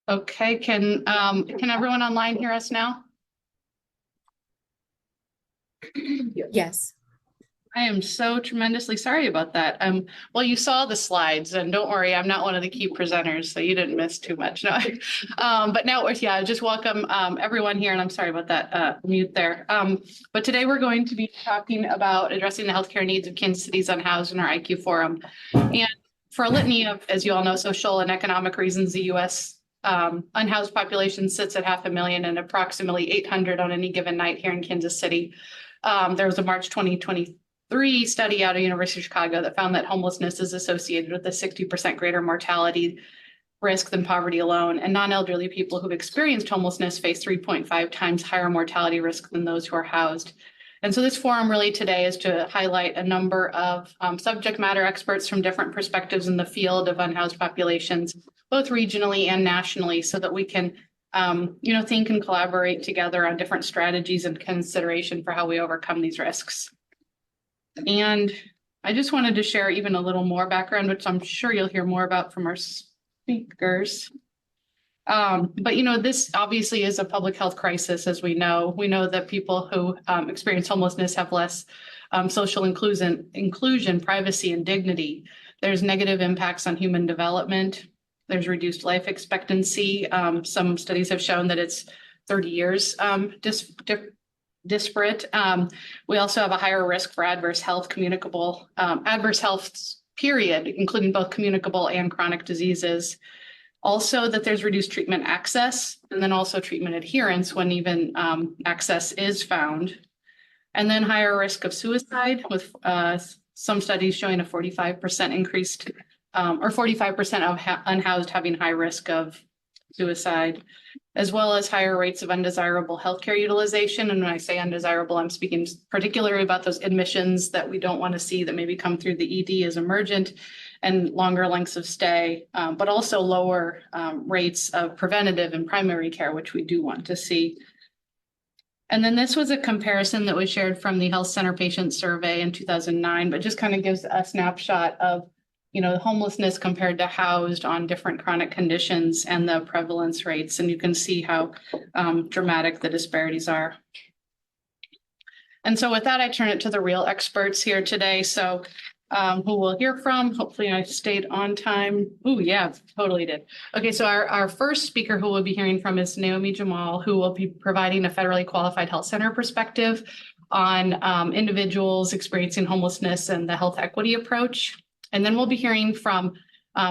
Okay, can everyone online hear us now? Yes. I am so tremendously sorry about that. Well, you saw the slides, and don't worry, I'm not one of the key presenters, so you didn't miss too much. No, but now, yeah, just welcome everyone here, and I'm sorry about that mute there. But today we're going to be talking about addressing the healthcare needs of Kansas City's unhoused in our IQ forum, and for a litany of, as you all know, social and economic reasons, the U.S. Unhoused population sits at 500,000 and approximately 800 on any given night here in Kansas City. There was a March 2023 study out of University of Chicago that found that homelessness is associated with a 60% greater mortality risk than poverty alone. And non-elderly people who've experienced homelessness face 3.5 times higher mortality risk than those who are housed. And so this forum really today is to highlight a number of subject matter experts from different perspectives in the field of unhoused populations, both regionally and nationally, so that we can think and collaborate together on different strategies and consideration for how we overcome these risks. And I just wanted to share even a little more background, which I'm sure you'll hear more about from our speakers. But this obviously is a public health crisis, as we know. We know that people who experience homelessness have less social inclusion, privacy, and dignity. There's negative impacts on human development. There's reduced life expectancy. Some studies have shown that it's 30 years disparate. We also have a higher risk for adverse health, period, including both communicable and chronic diseases. Also that there's reduced treatment access, and then also treatment adherence when even access is found. And then higher risk of suicide, with some studies showing a 45% increase or 45% of unhoused having high risk of suicide, as well as higher rates of undesirable healthcare utilization. And when I say undesirable, I'm speaking particularly about those admissions that we don't want to see that maybe come through the ED as emergent, and longer lengths of stay, but also lower rates of preventative and primary care, which we do want to see. And then this was a comparison that was shared from the Health Center Patient Survey in 2009, but just kind of gives a snapshot of homelessness compared to housed on different chronic conditions and the prevalence rates. And you can see how dramatic the disparities are. And so with that, I turn it to the real experts here today. So who we'll hear from. Hopefully I stayed on time. Oh yeah, totally did. Okay, so our first speaker who we'll be hearing from is Naomi Jamal, who will be providing a federally qualified health center perspective on individuals experiencing homelessness and the health equity approach. And then we'll be hearing from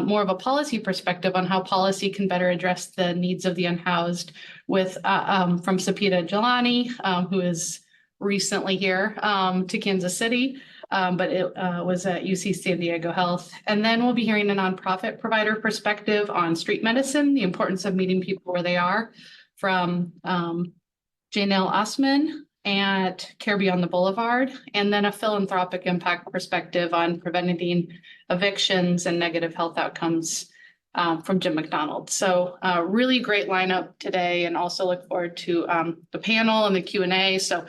more of a policy perspective on how policy can better address the needs of the unhoused with from Sapita Jelani, who is recently here to Kansas City, but it was at UC San Diego Health. And then we'll be hearing a nonprofit provider perspective on street medicine, the importance of meeting people where they are, from Janelle Osman at Care Beyond the Boulevard, and then a philanthropic impact perspective on preventing evictions and negative health outcomes from Jim McDonald. So really great lineup today, and also look forward to the panel and the Q&A. So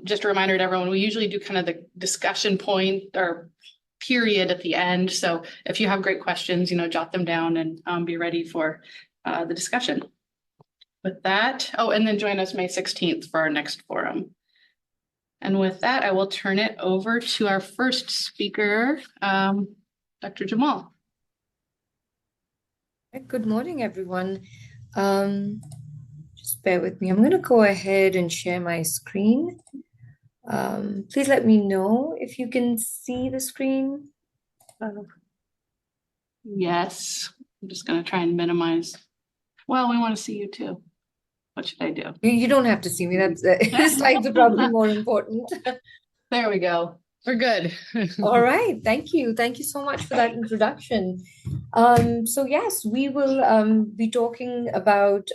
just a reminder to everyone, we usually do kind of the discussion point or period at the end. So if you have great questions, jot them down and be ready for the discussion. With that, and then join us May 16th for our next forum. And with that, I will turn it over to our first speaker, Dr. Jamal. Good morning, everyone. Just bear with me. I'm going to go ahead and share my screen. Please let me know if you can see the screen. Yes, I'm just going to try and minimize. Well, we want to see you too. What should I do? You don't have to see me. That's slides are probably more important. There we go. We're good. All right. Thank you. Thank you so much for that introduction. So yes, we will be talking about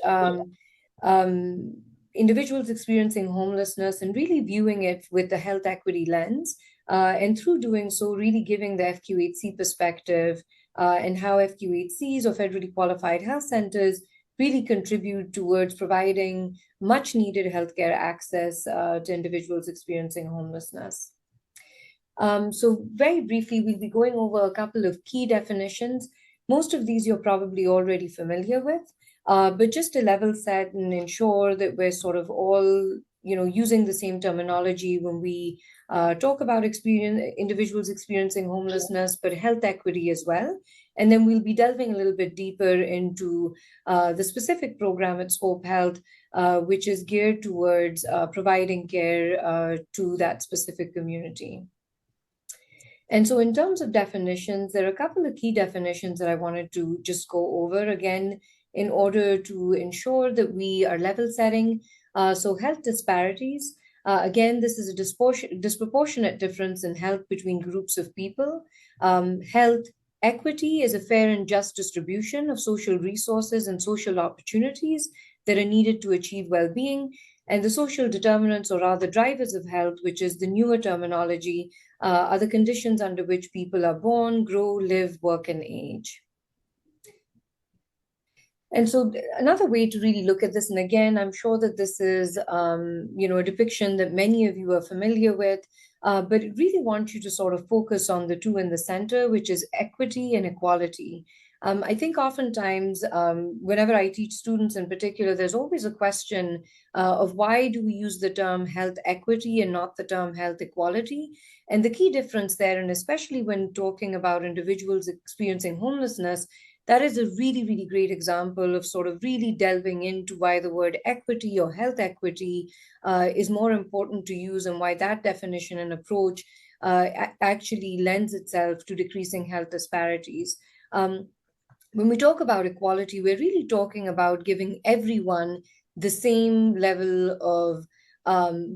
individuals experiencing homelessness and really viewing it with the health equity lens. And through doing so, really giving the FQ8C perspective and how FQ8Cs or federally qualified health centers really contribute towards providing much needed healthcare access to individuals experiencing homelessness. So very briefly, we'll be going over a couple of key definitions. Most of these you're probably already familiar with, but just to level set and ensure that we're sort of all, using the same terminology when we talk about individuals experiencing homelessness, but health equity as well. And then we'll be delving a little bit deeper into the specific program at Scope Health, which is geared towards providing care to that specific community. And so in terms of definitions, there are a couple of key definitions that I wanted to just go over again in order to ensure that we are level setting. So health disparities, again, this is a disproportionate difference in health between groups of people. Health equity is a fair and just distribution of social resources and social opportunities that are needed to achieve well-being. And the social determinants, or rather drivers of health, which is the newer terminology, are the conditions under which people are born, grow, live, work, and age. And so another way to really look at this, and again, I'm sure that this is, a depiction that many of you are familiar with, but really want you to sort of focus on the two in the center, which is equity and equality. I think oftentimes, whenever I teach students in particular, there's always a question of why do we use the term health equity and not the term health equality? And the key difference there, and especially when talking about individuals experiencing homelessness, that is a really, really great example of sort of really delving into why the word equity or health equity is more important to use, and why that definition and approach actually lends itself to decreasing health disparities. When we talk about equality, we're really talking about giving everyone the same level of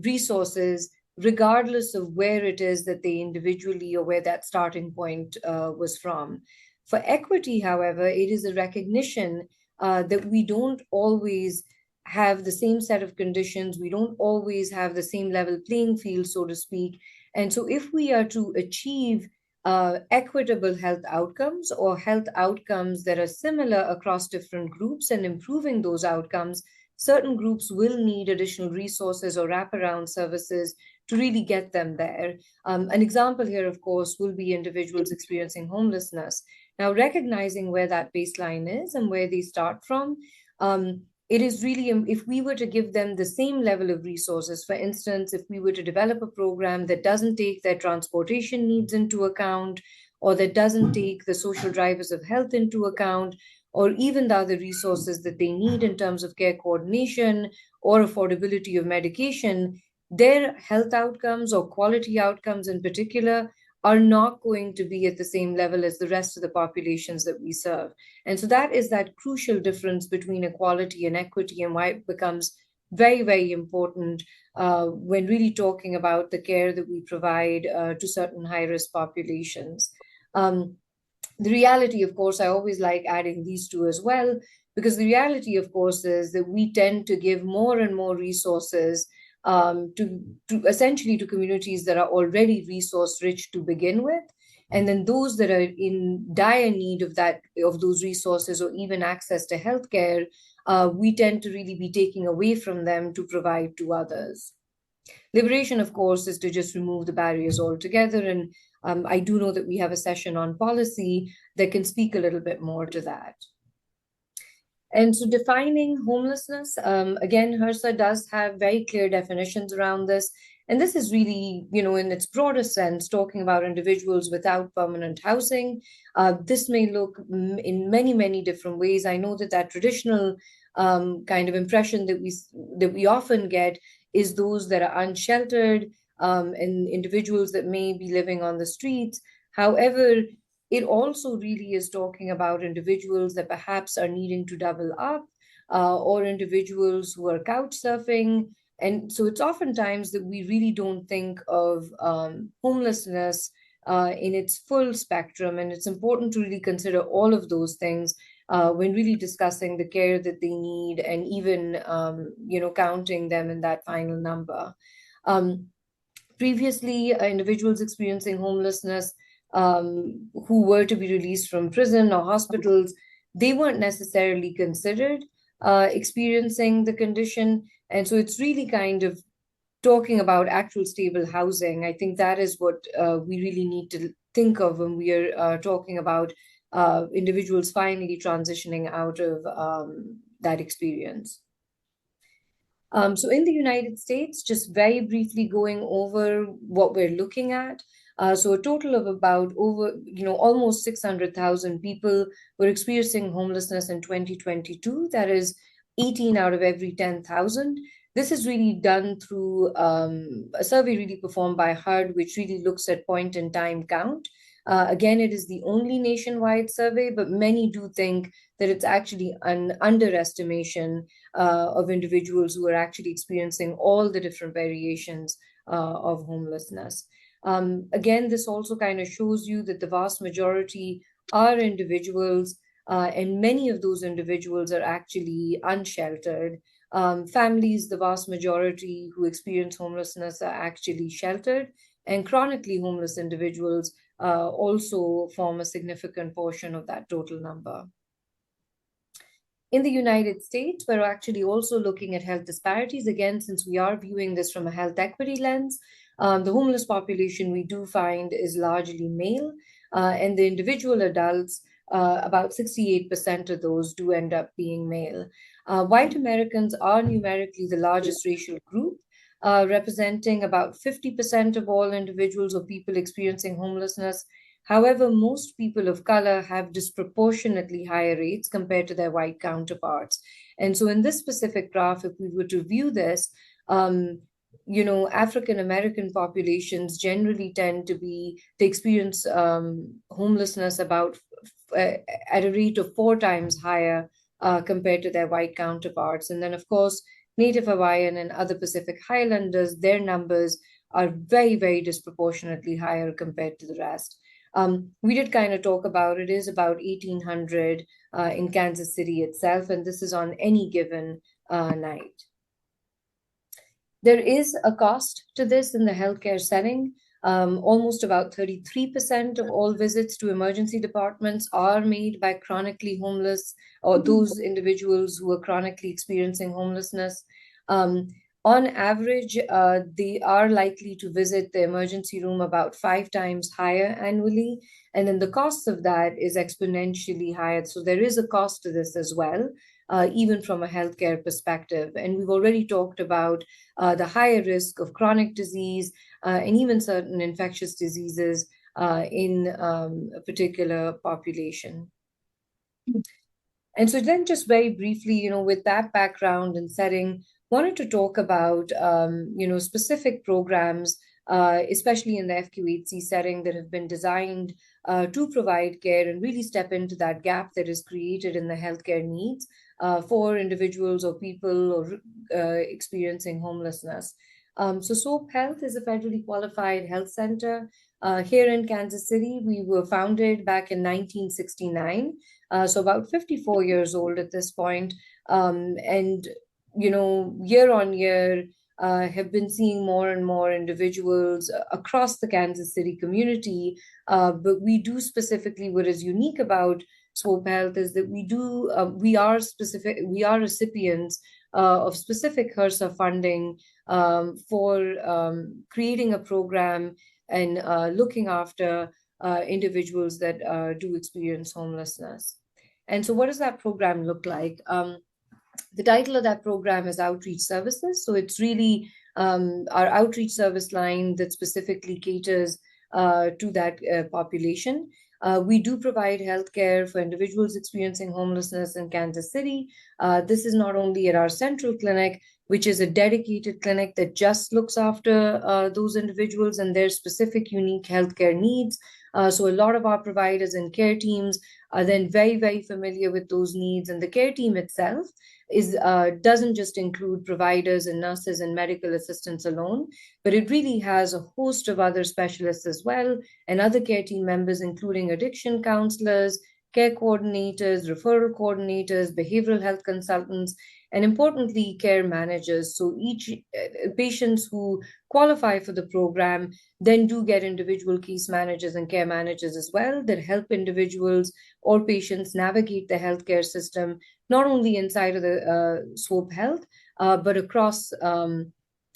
resources, regardless of where it is that they individually, or where that starting point was from. For equity, however, it is a recognition that we don't always have the same set of conditions. We don't always have the same level playing field, so to speak. And so if we are to achieve equitable health outcomes, or health outcomes that are similar across different groups, and improving those outcomes, certain groups will need additional resources or wraparound services to really get them there. An example here, of course, will be individuals experiencing homelessness. Now, recognizing where that baseline is and where they start from, it is really, if we were to give them the same level of resources, for instance, if we were to develop a program that doesn't take their transportation needs into account, or that doesn't take the social drivers of health into account, or even the other resources that they need in terms of care coordination or affordability of medication, their health outcomes, or quality outcomes in particular, are not going to be at the same level as the rest of the populations that we serve. And so that is that crucial difference between equality and equity, and why it becomes very, very important when really talking about the care that we provide to certain high-risk populations. The reality, of course, I always like adding these two as well, because the reality, of course, is that we tend to give more and more resources to essentially to communities that are already resource rich to begin with, and then those that are in dire need of those resources, or even access to healthcare, we tend to really be taking away from them to provide to others. Liberation, of course, is to just remove the barriers altogether, and I do know that we have a session on policy that can speak a little bit more to that. And so defining homelessness, again, HRSA does have very clear definitions around this. And this is really, in its broader sense, talking about individuals without permanent housing. This may look in many, many different ways. I know that traditional kind of impression that we often get is those that are unsheltered, and individuals that may be living on the streets. However, it also really is talking about individuals that perhaps are needing to double up, or individuals who are couch surfing. And so it's oftentimes that we really don't think of homelessness in its full spectrum. And it's important to really consider all of those things when really discussing the care that they need, and even, counting them in that final number. Previously, individuals experiencing homelessness who were to be released from prison or hospitals, they weren't necessarily considered experiencing the condition. And so it's really kind of talking about actual stable housing. I think that is what we really need to think of when we are talking about individuals finally transitioning out of that experience. So in the United States, just very briefly going over what we're looking at. So a total of about almost 600,000 people were experiencing homelessness in 2022. That is 18 out of every 10,000. This is really done through a survey really performed by HUD, which really looks at point in time count. Again, it is the only nationwide survey, but many do think that it's actually an underestimation of individuals who are actually experiencing all the different variations of homelessness. Again, this also kind of shows you that the vast majority are individuals, and many of those individuals are actually unsheltered. Families, the vast majority who experience homelessness are actually sheltered, and chronically homeless individuals also form a significant portion of that total number. In the United States, we're actually also looking at health disparities. Again, since we are viewing this from a health equity lens, the homeless population we do find is largely male, and the individual adults, about 68% of those do end up being male. White Americans are numerically the largest racial group, representing about 50% of all individuals or people experiencing homelessness. However, most people of color have disproportionately higher rates compared to their white counterparts. And so in this specific graph, if we were to view this, African American populations generally tend to experience homelessness about at a rate of 4 times higher compared to their white counterparts. And then, of course, Native Hawaiian and other Pacific Highlanders, their numbers are very, very disproportionately higher compared to the rest. We did kind of talk about it is about 1,800 in Kansas City itself, and this is on any given night. There is a cost to this in the healthcare setting. Almost about 33% of all visits to emergency departments are made by chronically homeless or those individuals who are chronically experiencing homelessness. On average, they are likely to visit the emergency room about 5 times higher annually, and then the cost of that is exponentially higher. So there is a cost to this as well, even from a healthcare perspective. And we've already talked about the higher risk of chronic disease and even certain infectious diseases in a particular population. And so then just very briefly, with that background and setting, wanted to talk about, specific programs, especially in the FQ8C setting, that have been designed to provide care and really step into that gap that is created in the healthcare needs for individuals or people or experiencing homelessness. So SOAP Health is a federally qualified health center here in Kansas City. We were founded back in 1969, so about 54 years old at this point. And year on year, have been seeing more and more individuals across the Kansas City community. But we do specifically, what is unique about SOAP Health is that we are recipients of specific HRSA funding for creating a program and looking after individuals that do experience homelessness. And so what does that program look like? The title of that program is Outreach Services. So it's really our outreach service line that specifically caters to that population. We do provide healthcare for individuals experiencing homelessness in Kansas City. This is not only at our central clinic, which is a dedicated clinic that just looks after those individuals and their specific unique healthcare needs. So a lot of our providers and care teams are then very, very familiar with those needs. And the care team itself doesn't just include providers and nurses and medical assistants alone, but it really has a host of other specialists as well, and other care team members, including addiction counselors, care coordinators, referral coordinators, behavioral health consultants, and importantly, care managers. So each patients who qualify for the program then do get individual case managers and care managers as well that help individuals or patients navigate the healthcare system, not only inside of the SOAP Health, but across the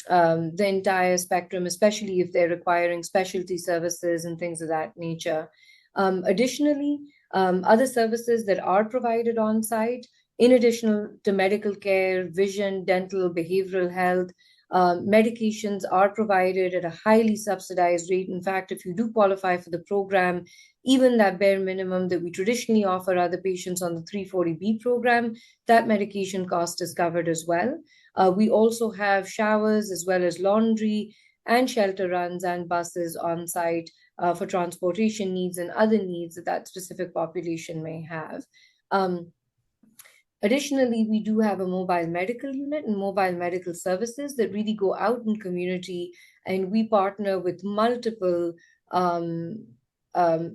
entire spectrum, especially if they're requiring specialty services and things of that nature. Additionally, other services that are provided on site In addition to medical care, vision, dental, behavioral health, medications are provided at a highly subsidized rate. In fact, if you do qualify for the program, even that bare minimum that we traditionally offer other patients on the 340B program, that medication cost is covered as well. We also have showers as well as laundry and shelter runs and buses on site for transportation needs and other needs that that specific population may have. Additionally, we do have a mobile medical unit and mobile medical services that really go out in community, and we partner with multiple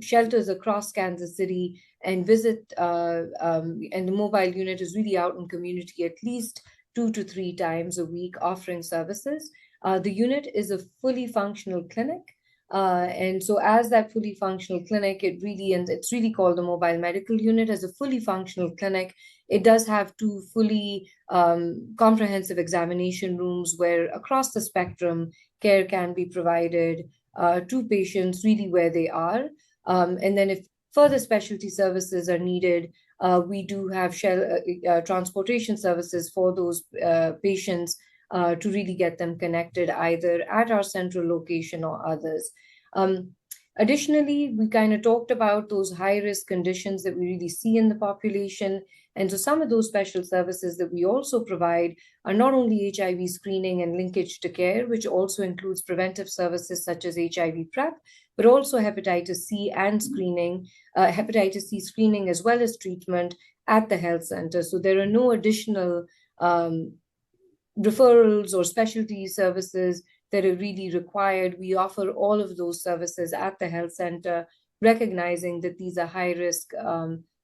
shelters across Kansas City and visit, and the mobile unit is really out in community at least 2 to 3 times a week offering services. The unit is a fully functional clinic. And so as that fully functional clinic, it's really called the mobile medical unit. As a fully functional clinic, it does have 2 fully comprehensive examination rooms where across the spectrum, care can be provided to patients really where they are. And then if further specialty services are needed, we do have transportation services for those patients to really get them connected either at our central location or others. Additionally, we kind of talked about those high-risk conditions that we really see in the population. And so some of those special services that we also provide are not only HIV screening and linkage to care, which also includes preventive services such as HIV PrEP, but also hepatitis C and screening, hepatitis C screening as well as treatment at the health center. So there are no additional referrals or specialty services that are really required. We offer all of those services at the health center, recognizing that these are high-risk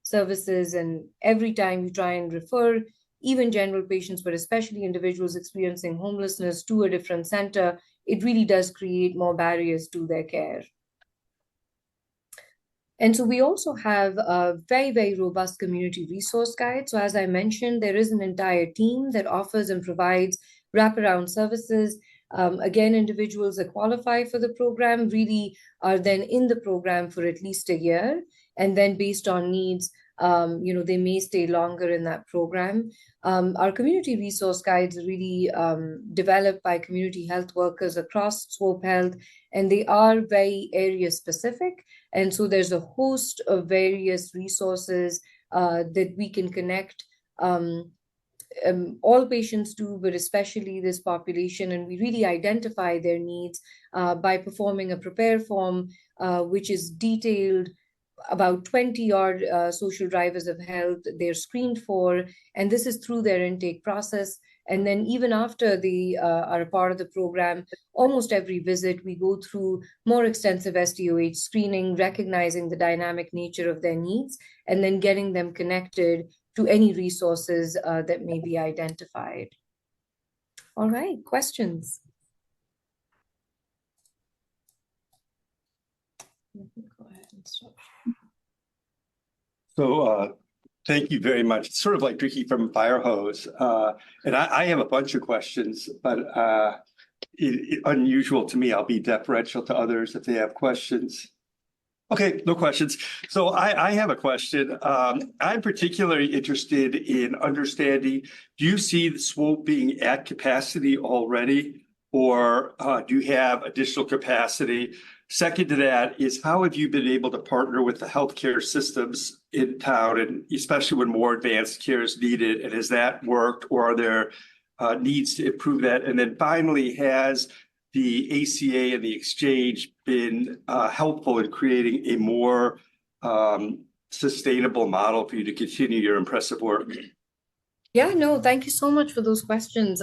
services. And every time we try and refer even general patients, but especially individuals experiencing homelessness to a different center, it really does create more barriers to their care. And so we also have a very, very robust community resource guide. So as I mentioned, there is an entire team that offers and provides wraparound services. Again, individuals that qualify for the program really are then in the program for at least a year. And then based on needs, they may stay longer in that program. Our community resource guides are really developed by community health workers across Swope Health, and they are very area specific. And so there's a host of various resources that we can connect all patients to, but especially this population. And we really identify their needs by performing a prepare form, which is detailed about 20 odd social drivers of health they're screened for, and this is through their intake process. And then even after they are a part of the program, almost every visit, we go through more extensive SDOH screening, recognizing the dynamic nature of their needs, and then getting them connected to any resources that may be identified. All right, questions? Let me go ahead and stop. So thank you very much. It's sort of like drinking from a fire hose. And I have a bunch of questions, but unusual to me. I'll be deferential to others if they have questions. Okay, no questions. So I have a question. I'm particularly interested in understanding, do you see the Swope being at capacity already, or do you have additional capacity? Second to that is, how have you been able to partner with the healthcare systems in town, and especially when more advanced care is needed? And has that worked, or are there needs to improve that? And then finally, has the ACA and the exchange been helpful in creating a more sustainable model for you to continue your impressive work? Yeah, no, thank you so much for those questions.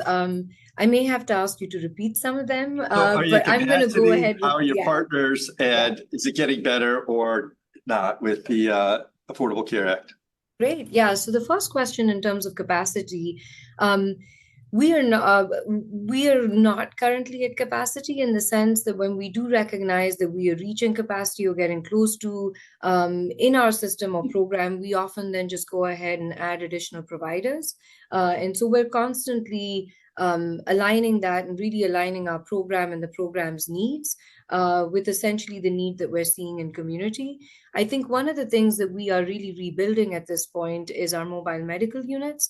I may have to ask you to repeat some of them, So but I'm going to go ahead with, how are your partners, and is it getting better or not with the Affordable Care Act? Great. Yeah. So the first question in terms of capacity, we are not currently at capacity, in the sense that when we do recognize that we are reaching capacity or getting close to in our system or program, we often then just go ahead and add additional providers. And so we're constantly aligning that and really aligning our program and the program's needs with essentially the need that we're seeing in community. I think one of the things that we are really rebuilding at this point is our mobile medical units.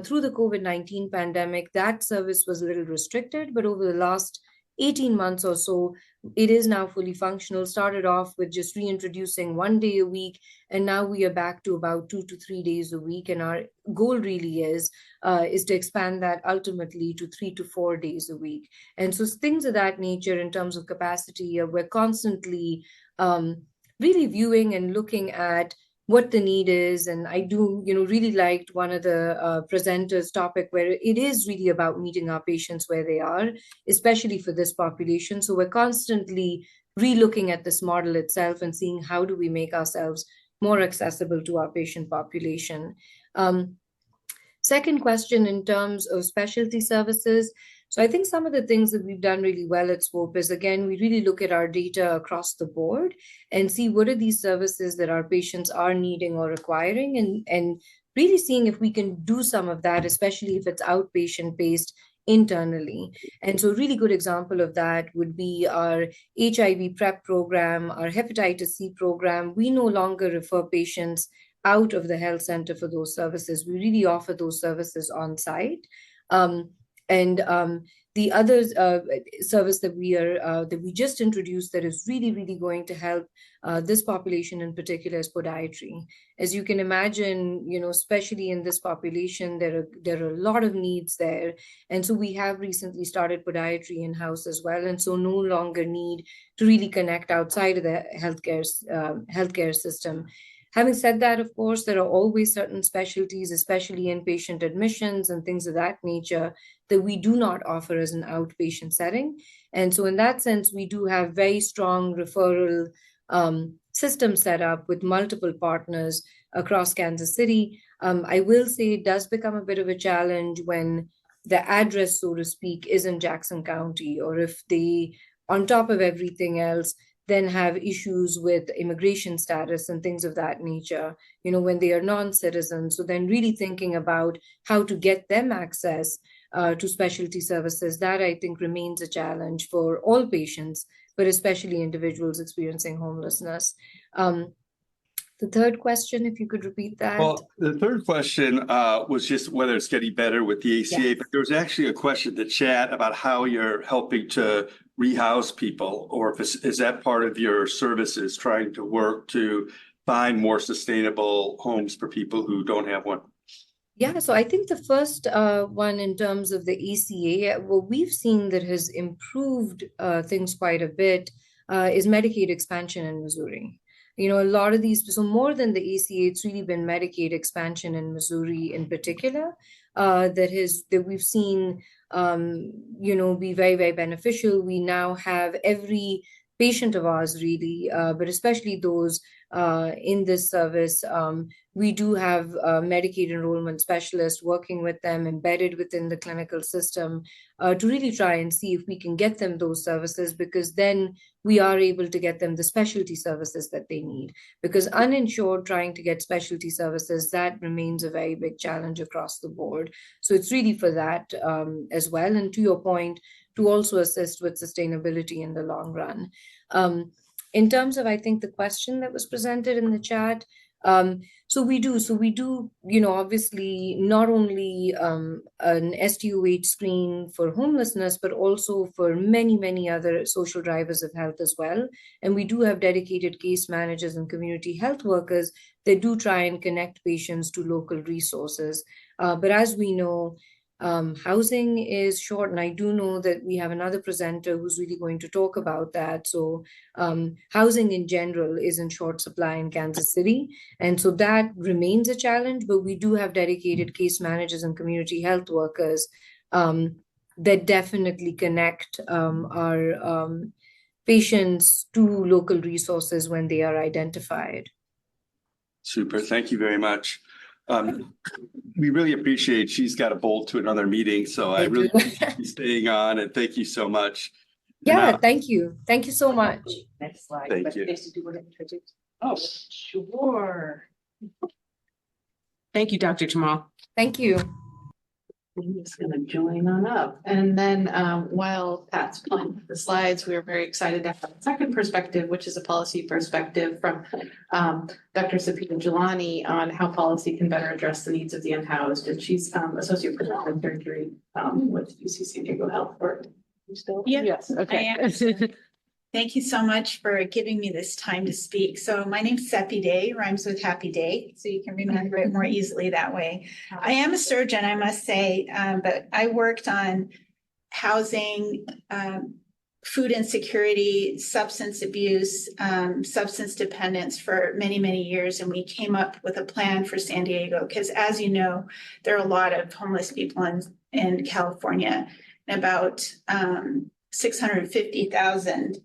Through the COVID-19 pandemic, that service was a little restricted, but over the last 18 months or so, it is now fully functional. Started off with just reintroducing 1 day a week, and now we are back to about 2 to 3 days a week. And our goal really is to expand that ultimately to 3 to 4 days a week. And so things of that nature in terms of capacity, we're constantly really viewing and looking at what the need is. And I do, really liked one of the presenters' topic where it is really about meeting our patients where they are, especially for this population. So we're constantly relooking at this model itself and seeing how do we make ourselves more accessible to our patient population. Second question, in terms of specialty services. So I think some of the things that we've done really well at Swope is, again, we really look at our data across the board and see what are these services that our patients are needing or requiring, and really seeing if we can do some of that, especially if it's outpatient-based internally. And so a really good example of that would be our HIV PrEP program, our hepatitis C program. We no longer refer patients out of the health center for those services. We really offer those services on site. The other service that we just introduced that is really, really going to help this population in particular is podiatry. As you can imagine, especially in this population, there are a lot of needs there. And so we have recently started podiatry in-house as well. And so no longer need to really connect outside of the healthcare system. Having said that, of course, there are always certain specialties, especially inpatient admissions and things of that nature, that we do not offer as an outpatient setting. And so in that sense, we do have very strong referral systems set up with multiple partners across Kansas City. I will say it does become a bit of a challenge when the address, so to speak, is in Jackson County, or if they, on top of everything else, then have issues with immigration status and things of that nature, when they are non-citizens. So then really thinking about how to get them access to specialty services, that I think remains a challenge for all patients, but especially individuals experiencing homelessness. The third question, if you could repeat that. Well, the third question was just whether it's getting better with the ACA, Yes. but there was actually a question in the chat about how you're helping to rehouse people, or if is that part of your services, trying to work to find more sustainable homes for people who don't have one? Yeah, so I think the first one in terms of the ACA, what we've seen that has improved things quite a bit is Medicaid expansion in Missouri. A lot of these, so more than the ACA, it's really been Medicaid expansion in Missouri in particular that we've seen, be very, very beneficial. We now have every patient of ours really, but especially those in this service, we do have Medicaid enrollment specialists working with them, embedded within the clinical system, to really try and see if we can get them those services, because then we are able to get them the specialty services that they need. Because uninsured, trying to get specialty services, that remains a very big challenge across the board. So it's really for that as well. And to your point, to also assist with sustainability in the long run. In terms of, I think, the question that was presented in the chat, so we do, obviously not only an STOH screen for homelessness, but also for many, many other social drivers of health as well. And we do have dedicated case managers and community health workers that do try and connect patients to local resources. But as we know, housing is short, and I do know that we have another presenter who's really going to talk about that. So housing in general is in short supply in Kansas City, and so that remains a challenge, but we do have dedicated case managers and community health workers that definitely connect our patients to local resources when they are identified. Super, thank you very much. We really appreciate, she's got to bolt to another meeting, so I really appreciate you staying on, and thank you so much. Yeah, thank you. Thank you so much. Next slide. Thank you. Oh, sure. Thank you, Dr. Jamal. Thank you. I'm just gonna join on up. And then while Pat's pulling the slides, we are very excited to have a second perspective, which is a policy perspective from Dr. Sapita Jelani on how policy can better address the needs of the unhoused. And she's Associate Professor of Surgery with UC San Diego Health. Or you still? Yeah, Yes, okay. I am. Thank you so much for giving me this time to speak. So my name's Seppi Day, rhymes with happy day, so you can remember it more easily that way. I am a surgeon, I must say, but I worked on housing, food insecurity, substance abuse, substance dependence for many, many years. And we came up with a plan for San Diego because, as you know, there are a lot of homeless people in California, and about 650,000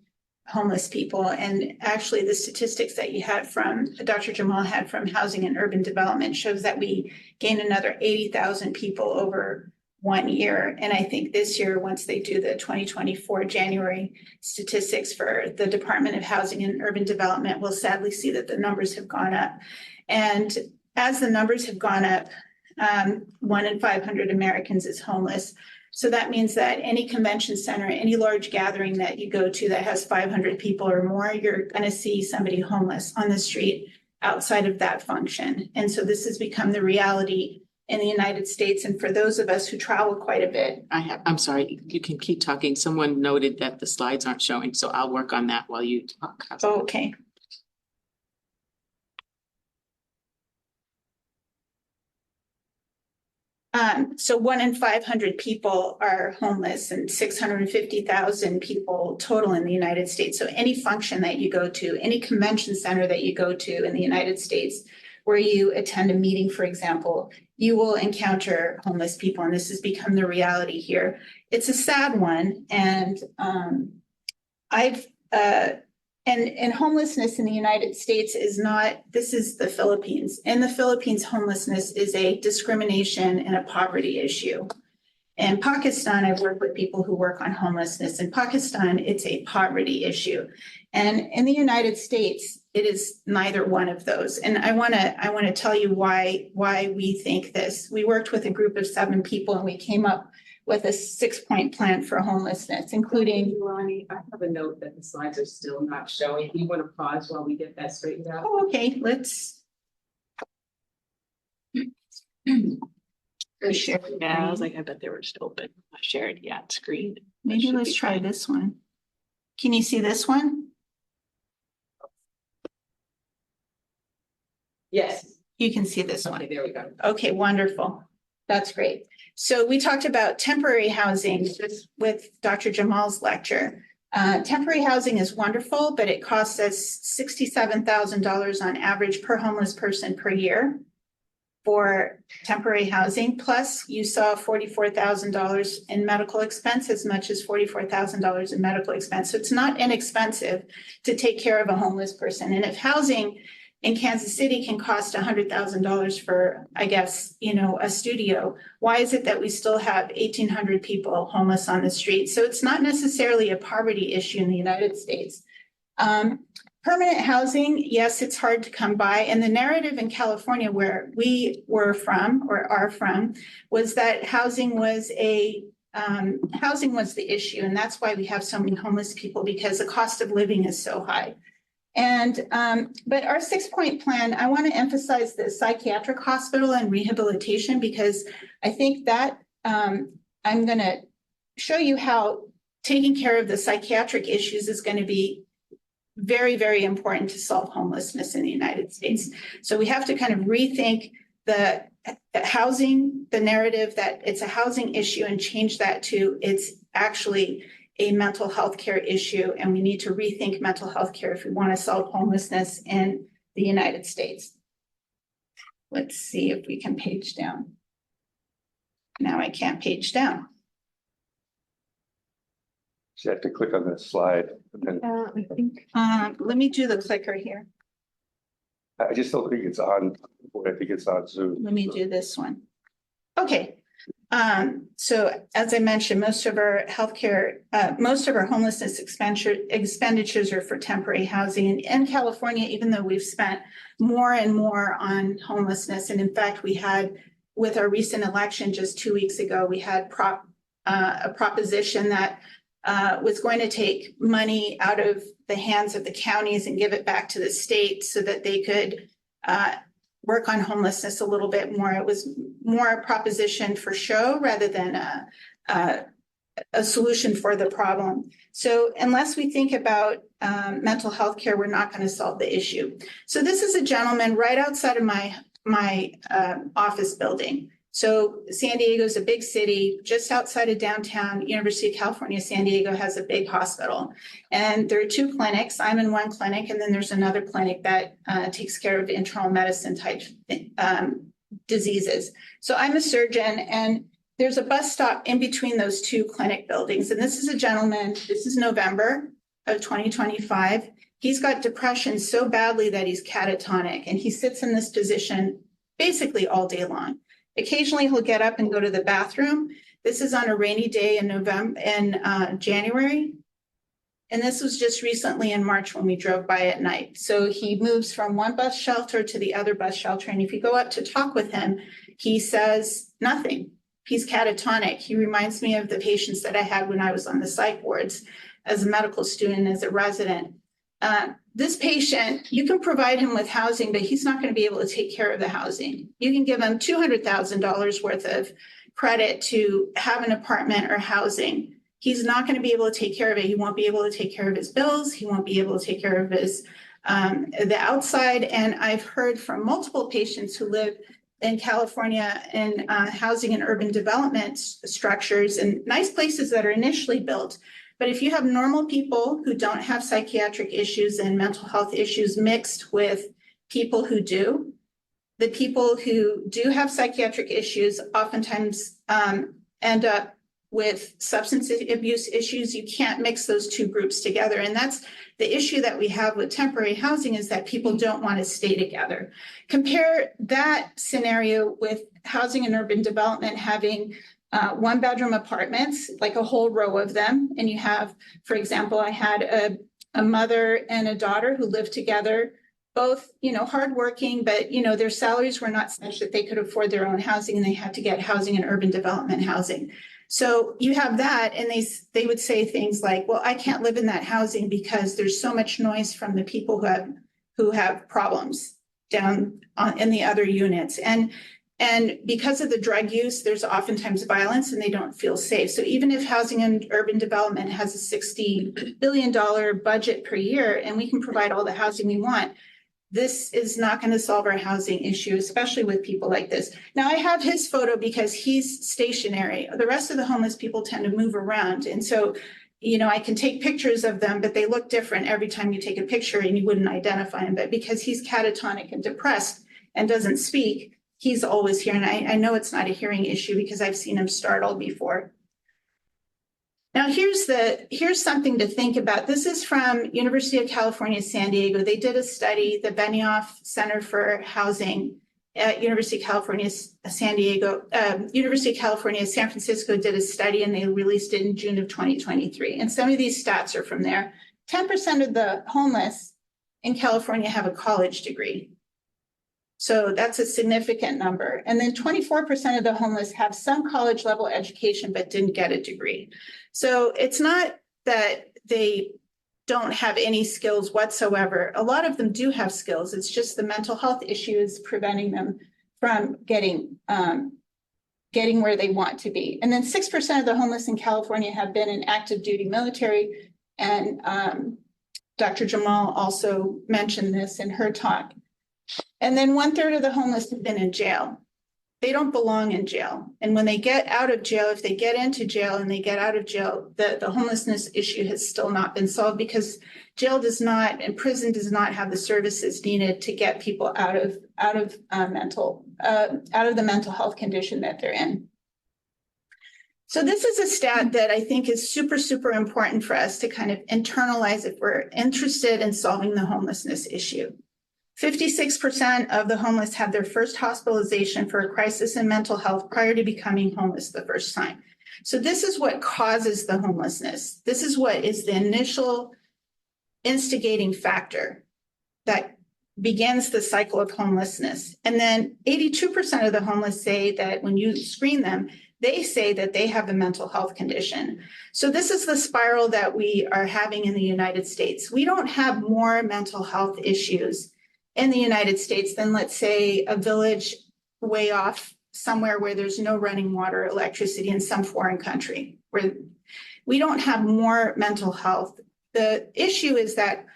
homeless people. And actually the statistics that you had from Dr. Jamal had from Housing and Urban Development shows that we gained another 80,000 people over 1 year. And I think this year, once they do the 2024 January statistics for the Department of Housing and Urban Development, we'll sadly see that the numbers have gone up. And as the numbers have gone up, 1 in 500 Americans is homeless. So that means that any convention center, any large gathering that you go to that has 500 people or more, you're going to see somebody homeless on the street outside of that function. And so this has become the reality in the United States. And for those of us who travel quite a bit. I'm sorry, you can keep talking. Someone noted that the slides aren't showing, so I'll work on that while you talk. Okay. So 1 in 500 people are homeless and 650,000 people total in the United States. So any function that you go to, any convention center that you go to in the United States, where you attend a meeting, for example, you will encounter homeless people, and this has become the reality here. It's a sad one, and And homelessness in the United States is not, this is the Philippines. In the Philippines, homelessness is a discrimination and a poverty issue. In Pakistan, I've worked with people who work on homelessness. In Pakistan, it's a poverty issue. And in the United States, it is neither one of those. And I wanna tell you why we think this. We worked with a group of 7 people and we came up with a 6-point plan for homelessness, including. Ronnie, I have a note that the slides are still not showing. Do you want to pause while we get that straightened out? Oh, okay, let's. Share. Yeah, I was like, I bet they were just open. I shared, yeah, screen. Maybe let's try this one. Can you see this one? Yes. You can see this Okay, one. there we go. Okay, wonderful. That's great. So we talked about temporary housing with Dr. Jamal's lecture. Temporary housing is wonderful, but it costs us $67,000 on average per homeless person per year for temporary housing. Plus, you saw $44,000 in medical expense, as much as $44,000 in medical expense. So it's not inexpensive to take care of a homeless person. And if housing in Kansas City can cost $100,000 for, I guess, a studio, why is it that we still have 1,800 people homeless on the street? So it's not necessarily a poverty issue in the United States. Permanent housing, yes, it's hard to come by. And the narrative in California, where we were from or are from, was that housing was the issue. And that's why we have so many homeless people, because the cost of living is so high. And but our 6-point plan, I want to emphasize the psychiatric hospital and rehabilitation, because I think that I'm going to show you how taking care of the psychiatric issues is going to be very, very important to solve homelessness in the United States. So we have to kind of rethink the housing, the narrative that it's a housing issue, and change that to it's actually a mental health care issue, and we need to rethink mental health care if we want to solve homelessness in the United States. Let's see if we can page down. Now I can't page down. You have to click on this slide. And then I think. Let me do the clicker here. I just don't think it's on. I think it's on Zoom. Let me do this one. Okay. So as I mentioned, most of our homelessness expenditures are for temporary housing. And in California, even though we've spent more and more on homelessness, and in fact, we had with our recent election just 2 weeks ago, we had a proposition that was going to take money out of the hands of the counties and give it back to the state so that they could work on homelessness a little bit more. It was more a proposition for show rather than a solution for the problem. So unless we think about mental health care, we're not going to solve the issue. So this is a gentleman right outside of my office building. So San Diego is a big city, just outside of downtown. University of California, San Diego has a big hospital. And there are 2 clinics. I'm in one clinic, and then there's another clinic that takes care of internal medicine type diseases. So I'm a surgeon, and there's a bus stop in between those 2 clinic buildings. And this is a gentleman, this is November of 2025. He's got depression so badly that he's catatonic, and he sits in this position basically all day long. Occasionally he'll get up and go to the bathroom. This is on a rainy day in January. And this was just recently in March when we drove by at night. So he moves from one bus shelter to the other bus shelter. And if you go up to talk with him, he says nothing. He's catatonic. He reminds me of the patients that I had when I was on the psych wards as a medical student, as a resident. This patient, you can provide him with housing, but he's not going to be able to take care of the housing. You can give him $200,000 worth of credit to have an apartment or housing. He's not going to be able to take care of it. He won't be able to take care of his bills. He won't be able to take care of his the outside. And I've heard from multiple patients who live in California in housing and urban development structures and nice places that are initially built. But if you have normal people who don't have psychiatric issues and mental health issues mixed with people who do, the people who do have psychiatric issues oftentimes end up with substance abuse issues. You can't mix those 2 groups together. And that's the issue that we have with temporary housing, is that people don't want to stay together. Compare that scenario with housing and urban development having 1-bedroom apartments, like a whole row of them. And you have, for example, I had a mother and a daughter who lived together, both, hardworking, but, their salaries were not such that they could afford their own housing, and they had to get housing and urban development housing. So you have that, and they would say things like, well, I can't live in that housing because there's so much noise from the people who have problems down in the other units. And because of the drug use, there's oftentimes violence and they don't feel safe. So even if housing and urban development has a $60 billion budget per year and we can provide all the housing we want, this is not going to solve our housing issue, especially with people like this. Now, I have his photo because he's stationary. The rest of the homeless people tend to move around. And so, I can take pictures of them, but they look different every time you take a picture and you wouldn't identify him. But because he's catatonic and depressed and doesn't speak, he's always here. And I know it's not a hearing issue because I've seen him startled before. Now, here's something to think about. This is from University of California, San Diego. They did a study, the Benioff Center for Housing at University of California, San Diego. University of California, San Francisco did a study, and they released it in June of 2023. And some of these stats are from there. 10% of the homeless in California have a college degree. So that's a significant number. And then 24% of the homeless have some college level education but didn't get a degree. So it's not that they don't have any skills whatsoever. A lot of them do have skills. It's just the mental health issue is preventing them from getting where they want to be. And then 6% of the homeless in California have been in active duty military. And Dr. Jamal also mentioned this in her talk. And then 1/3 of the homeless have been in jail. They don't belong in jail. And when they get out of jail, if they get into jail and they get out of jail, the homelessness issue has still not been solved because jail does not, and prison does not have the services needed to get people out of the mental health condition that they're in. So this is a stat that I think is super, super important for us to kind of internalize if we're interested in solving the homelessness issue. 56% of the homeless had their first hospitalization for a crisis in mental health prior to becoming homeless the first time. So this is what causes the homelessness. This is what is the initial instigating factor that begins the cycle of homelessness. And then 82% of the homeless say that when you screen them, they say that they have a mental health condition. So this is the spiral that we are having in the United States. We don't have more mental health issues in the United States than, let's say, a village way off somewhere where there's no running water, electricity in some foreign country, where we don't have more mental health. The issue is that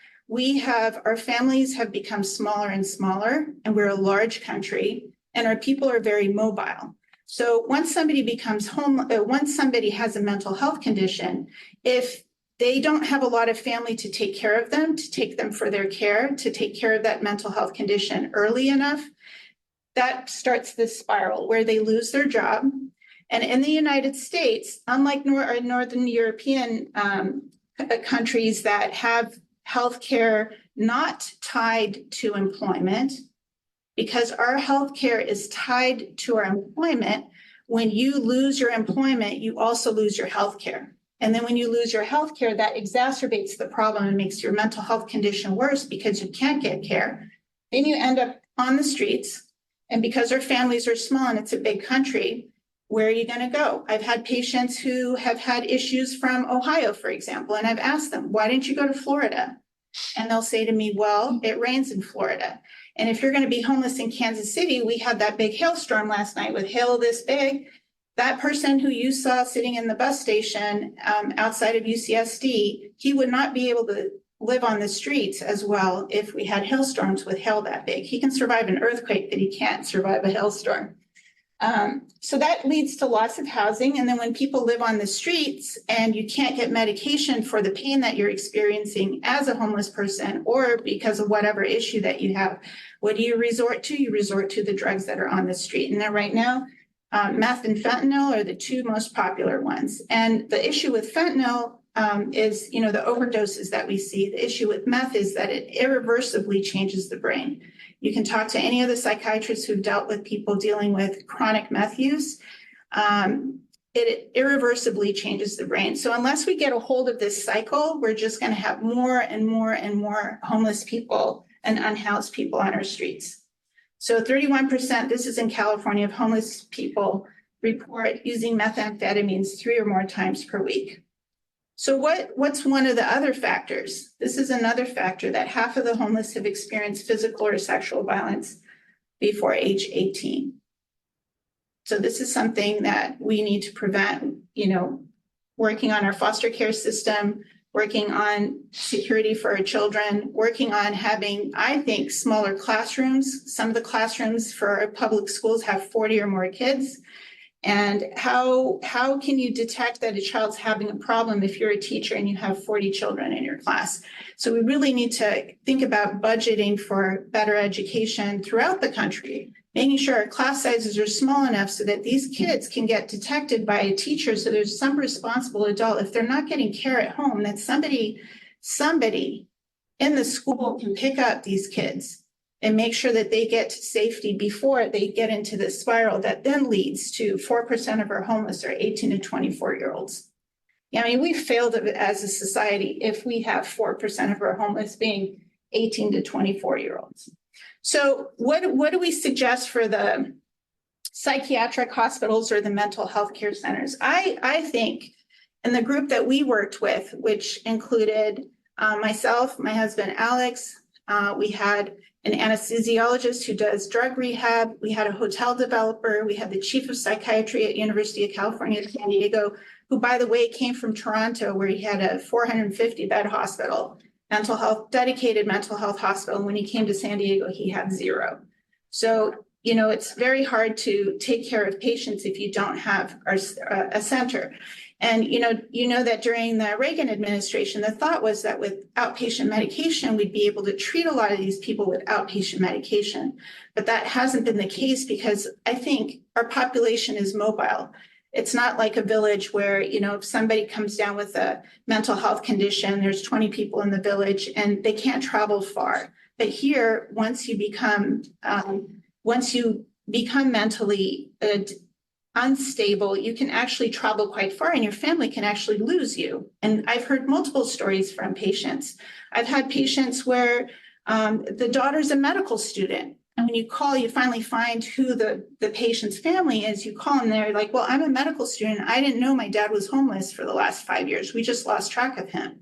our families have become smaller and smaller, and we're a large country, and our people are very mobile. So once somebody once somebody has a mental health condition, if they don't have a lot of family to take care of them, to take them for their care, to take care of that mental health condition early enough, that starts this spiral where they lose their job. And in the United States, unlike Northern European countries that have healthcare not tied to employment, because our healthcare is tied to our employment, when you lose your employment, you also lose your healthcare. And then when you lose your healthcare, that exacerbates the problem and makes your mental health condition worse because you can't get care. Then you end up on the streets. And because our families are small and it's a big country, where are you going to go? I've had patients who have had issues from Ohio, for example, and I've asked them, why didn't you go to Florida? And they'll say to me, well, it rains in Florida. And if you're going to be homeless in Kansas City, we had that big hailstorm last night with hail this big. That person who you saw sitting in the bus station outside of UCSD, he would not be able to live on the streets as well if we had hailstorms with hail that big. He can survive an earthquake, but he can't survive a hailstorm. So that leads to loss of housing. And then when people live on the streets and you can't get medication for the pain that you're experiencing as a homeless person or because of whatever issue that you have, what do you resort to? You resort to the drugs that are on the street. And then right now, meth and fentanyl are the two most popular ones. And the issue with fentanyl is, the overdoses that we see. The issue with meth is that it irreversibly changes the brain. You can talk to any of the psychiatrists who've dealt with people dealing with chronic meth use. It irreversibly changes the brain. So unless we get a hold of this cycle, we're just going to have more and more and more homeless people and unhoused people on our streets. So 31%, this is in California, of homeless people report using methamphetamines 3 or more times per week. So what's one of the other factors? This is another factor, that half of the homeless have experienced physical or sexual violence before age 18. So this is something that we need to prevent, working on our foster care system, working on security for our children, working on having, I think, smaller classrooms. Some of the classrooms for our public schools have 40 or more kids. And how can you detect that a child's having a problem if you're a teacher and you have 40 children in your class? So we really need to think about budgeting for better education throughout the country, making sure our class sizes are small enough so that these kids can get detected by a teacher. So there's some responsible adult. If they're not getting care at home, that somebody in the school can pick up these kids and make sure that they get to safety before they get into the spiral that then leads to 4% of our homeless are 18 to 24-year-olds. We failed as a society if we have 4% of our homeless being 18 to 24-year-olds. So what do we suggest for the psychiatric hospitals or the mental health care centers? I think in the group that we worked with, which included myself, my husband, Alex, we had an anesthesiologist who does drug rehab. We had a hotel developer. We had the chief of psychiatry at University of California, San Diego, who, by the way, came from Toronto, where he had a 450-bed hospital, dedicated mental health hospital. When he came to San Diego, he had 0. So, it's very hard to take care of patients if you don't have a center. And, that during the Reagan administration, the thought was that with outpatient medication, we'd be able to treat a lot of these people with outpatient medication. But that hasn't been the case because I think our population is mobile. It's not like a village where, if somebody comes down with a mental health condition, there's 20 people in the village and they can't travel far. But here, once you become mentally unstable, you can actually travel quite far and your family can actually lose you. And I've heard multiple stories from patients. I've had patients where The daughter's a medical student. And when you call, you finally find who the patient's family is. You call and they're like, well, I'm a medical student. I didn't know my dad was homeless for the last 5 years. We just lost track of him.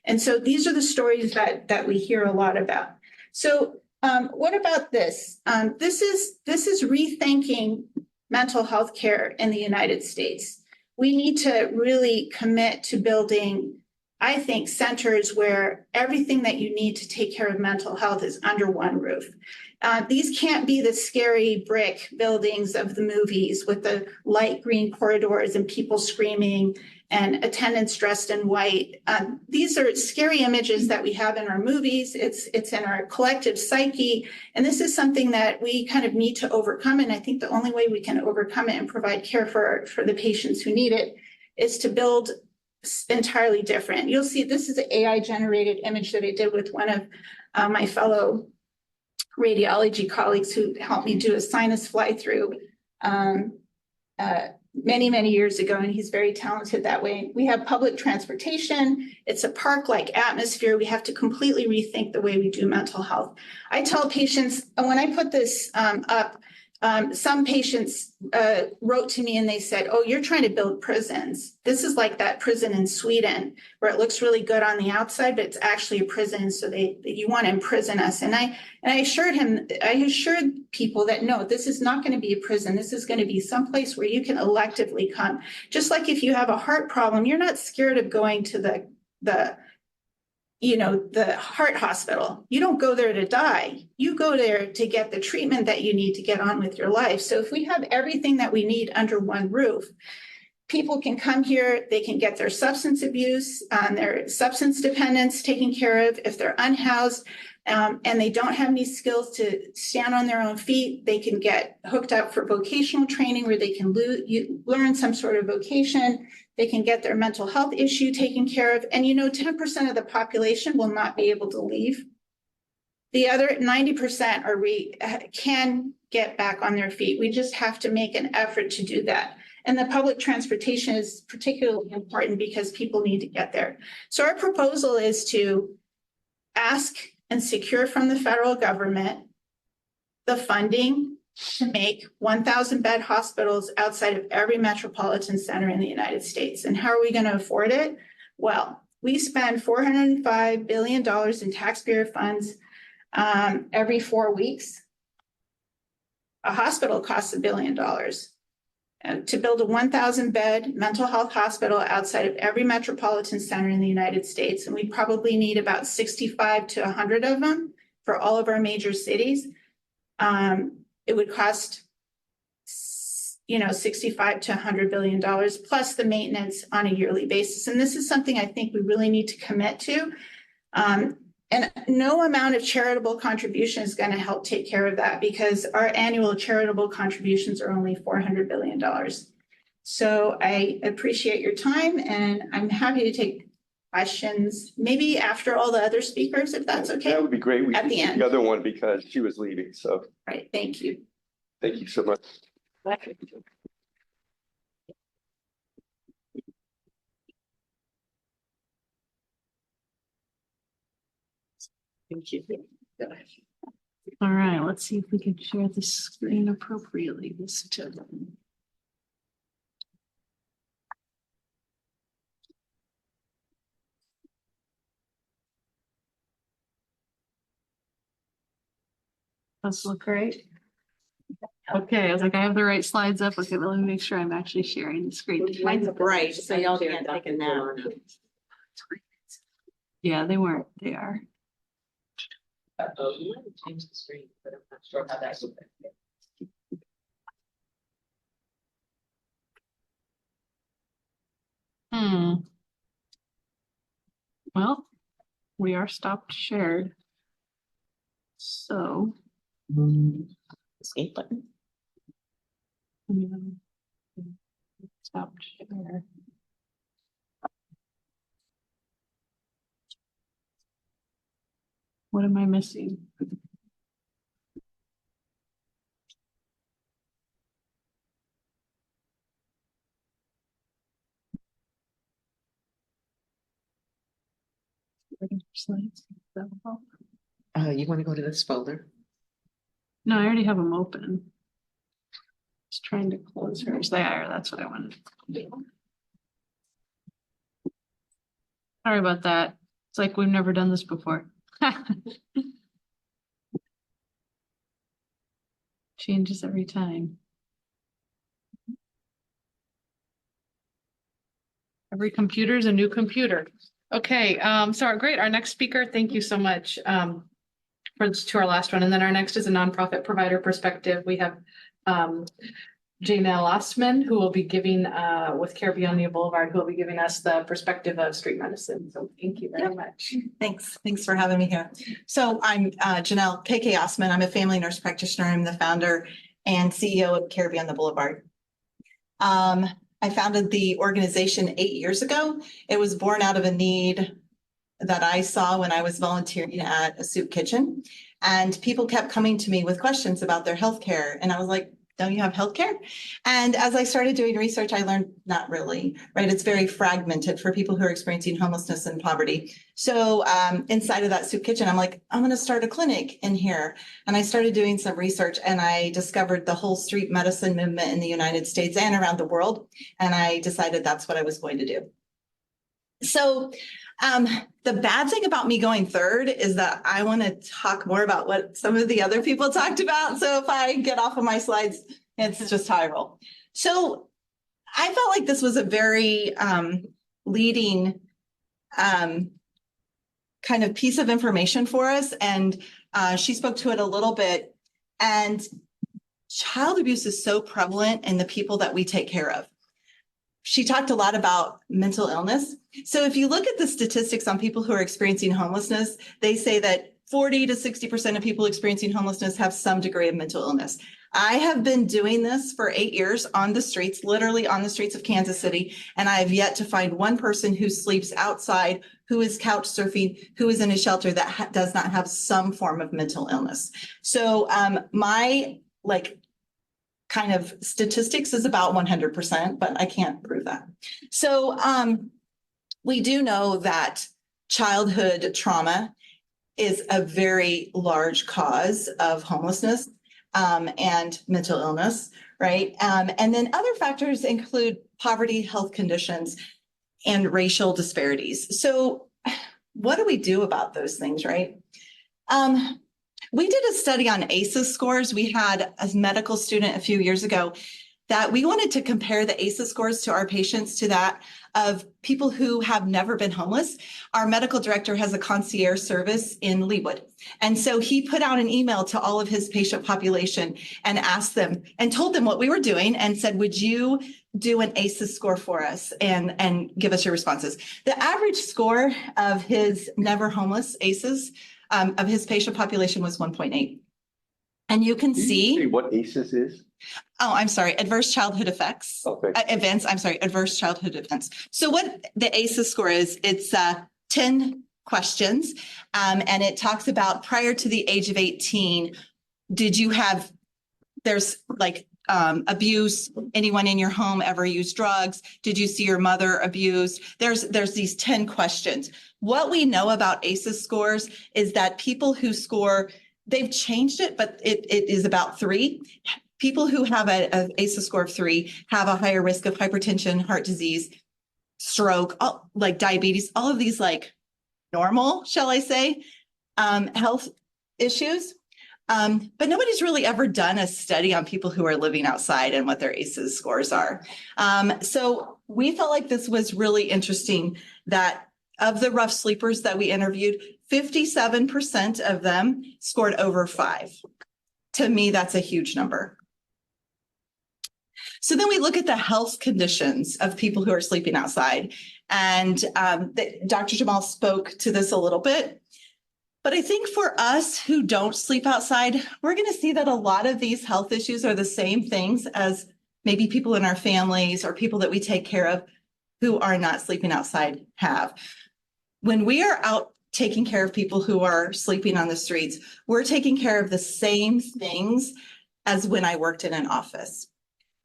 And so these are the stories that we hear a lot about. So what about this? This is rethinking mental health care in the United States. We need to really commit to building, I think, centers where everything that you need to take care of mental health is under one roof. These can't be the scary brick buildings of the movies with the light green corridors and people screaming and attendants dressed in white. These are scary images that we have in our movies. It's in our collective psyche. And this is something that we kind of need to overcome. And I think the only way we can overcome it and provide care for the patients who need it is to build entirely different. You'll see this is an AI generated image that I did with one of my fellow radiology colleagues who helped me do a sinus fly through many years ago, and he's very talented that way. We have public transportation. It's a park-like atmosphere. We have to completely rethink the way we do mental health. I tell patients, when I put this up, some patients wrote to me and they said, oh, you're trying to build prisons. This is like that prison in Sweden where it looks really good on the outside, but it's actually a prison. So you want to imprison us. And I assured people that, no, this is not going to be a prison. This is going to be someplace where you can electively come. Just like if you have a heart problem, you're not scared of going to the heart hospital. You don't go there to die. You go there to get the treatment that you need to get on with your life. So if we have everything that we need under one roof, people can come here, they can get their substance abuse, their substance dependence taken care of. If they're unhoused and they don't have any skills to stand on their own feet, they can get hooked up for vocational training where they can learn some sort of vocation. They can get their mental health issue taken care of. And 10% of the population will not be able to leave. The other 90% can get back on their feet. We just have to make an effort to do that. And the public transportation is particularly important because people need to get there. So our proposal is to ask and secure from the federal government the funding to make 1,000 bed hospitals outside of every metropolitan center in the United States. And how are we going to afford it? Well, we spend $405 billion in taxpayer funds every 4 weeks. A hospital costs $1 billion. To build a 1,000 bed mental health hospital outside of every metropolitan center in the United States, and we probably need about 65 to 100 of them for all of our major cities. It would cost, 65 to 100 billion dollars plus the maintenance on a yearly basis. And this is something I think we really need to commit to. And no amount of charitable contribution is going to help take care of that because our annual charitable contributions are only $400 billion. So I appreciate your time and I'm happy to take questions, maybe after all the other speakers, if that's okay. That would be great. We At could the do end. the other one because she was leaving. So All right, thank you. thank you so much. Thank you. All right, let's see if we can share the screen appropriately. This to does look great. Okay, I was like, I have the right slides up. Okay, let me make sure I'm actually sharing the screen. Mine's bright, so y'all can't take a nap. Yeah, they weren't. They are. Oh, you might have changed the screen, but I'm not sure how that would. Well, we are stopped shared. So. Escape button. Stopped share. What am I missing? Slides. You want to go to this folder? No, I already have them open. Just trying to close hers. They are, that's what I wanted. to do. Sorry about that. It's like we've never done this before. Changes every time. Every computer is a new computer. Okay, so great. Our next speaker, thank you so much to our last one. And then our next is a nonprofit provider perspective. We have Janelle Ostman, who will be giving with Care Beyond the Boulevard, who will be giving us the perspective of street medicine. So thank you very much. Thanks for having me here. So I'm Janelle KK Osman. I'm a family nurse practitioner. I'm the founder and CEO of Care Beyond the Boulevard. I founded the organization 8 years ago. It was born out of a need that I saw when I was volunteering at a soup kitchen. And people kept coming to me with questions about their healthcare. And I was like, don't you have healthcare? And as I started doing research, I learned not really, right? It's very fragmented for people who are experiencing homelessness and poverty. So inside of that soup kitchen, I'm like, I'm going to start a clinic in here. And I started doing some research and I discovered the whole street medicine movement in the United States and around the world. And I decided that's what I was going to do. So the bad thing about me going third is that I want to talk more about what some of the other people talked about. So if I get off of my slides, it's just how I roll. So I felt like this was a very leading kind of piece of information for us. And she spoke to it a little bit. And child abuse is so prevalent in the people that we take care of. She talked a lot about mental illness. So if you look at the statistics on people who are experiencing homelessness, they say that 40 to 60% of people experiencing homelessness have some degree of mental illness. I have been doing this for 8 years on the streets, literally on the streets of Kansas City, and I have yet to find one person who sleeps outside, who is couch surfing, who is in a shelter that does not have some form of mental illness. So my kind of statistics is about 100%, but I can't prove that. So we do know that childhood trauma is a very large cause of homelessness and mental illness, right? And then other factors include poverty, health conditions, and racial disparities. So what do we do about those things, right? We did a study on ACEs scores. We had a medical student a few years ago that we wanted to compare the ACEs scores to our patients to that of people who have never been homeless. Our medical director has a concierge service in Leawood. And so he put out an email to all of his patient population and asked them and told them what we were doing and said, would you do an ACEs score for us and give us your responses? The average score of his never homeless ACEs of his patient population was 1.8. And you can see what ACEs is. Oh, I'm sorry, adverse childhood effects. Okay. Adverse childhood events. So what the ACEs score is, it's 10 questions, and it talks about prior to the age of 18, did you have, there's like abuse, anyone in your home ever use drugs? Did you see your mother abused? There's these 10 questions. What we know about ACEs scores is that people who score, they've changed it, but it is about 3. People who have an ACEs score of 3 have a higher risk of hypertension, heart disease, stroke, like diabetes, all of these like normal, shall I say, health issues. But nobody's really ever done a study on people who are living outside and what their ACEs scores are. So we felt like this was really interesting that of the rough sleepers that we interviewed, 57% of them scored over 5. To me, that's a huge number. So then we look at the health conditions of people who are sleeping outside. And Dr. Jamal spoke to this a little bit. But I think for us who don't sleep outside, we're going to see that a lot of these health issues are the same things as maybe people in our families or people that we take care of who are not sleeping outside have. When we are out taking care of people who are sleeping on the streets, we're taking care of the same things as when I worked in an office.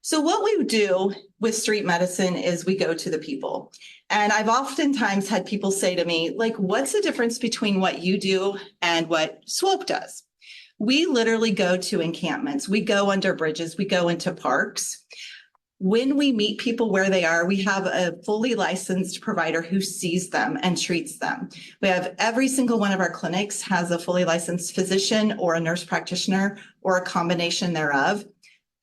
So what we do with street medicine is we go to the people. And I've oftentimes had people say to me, like, what's the difference between what you do and what SWOPE does. We literally go to encampments, we go under bridges, we go into parks. When we meet people where they are, we have a fully licensed provider who sees them and treats them. We have every single one of our clinics has a fully licensed physician or a nurse practitioner or a combination thereof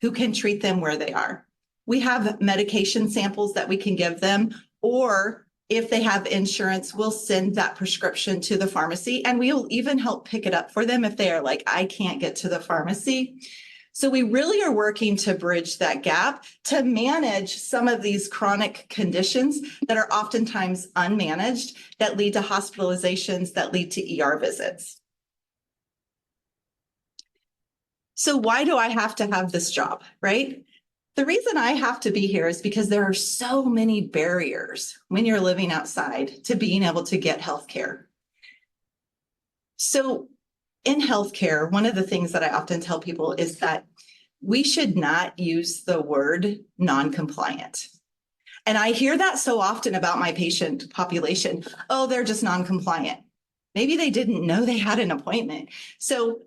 who can treat them where they are. We have medication samples that we can give them, or if they have insurance, we'll send that prescription to the pharmacy, and we'll even help pick it up for them if they are like, I can't get to the pharmacy. So we really are working to bridge that gap to manage some of these chronic conditions that are oftentimes unmanaged, that lead to hospitalizations, that lead to ER visits. So why do I have to have this job, right? The reason I have to be here is because there are so many barriers when you're living outside to being able to get healthcare. So in healthcare, one of the things that I often tell people is that we should not use the word non-compliant. And I hear that so often about my patient population. Oh, they're just non-compliant. Maybe they didn't know they had an appointment. So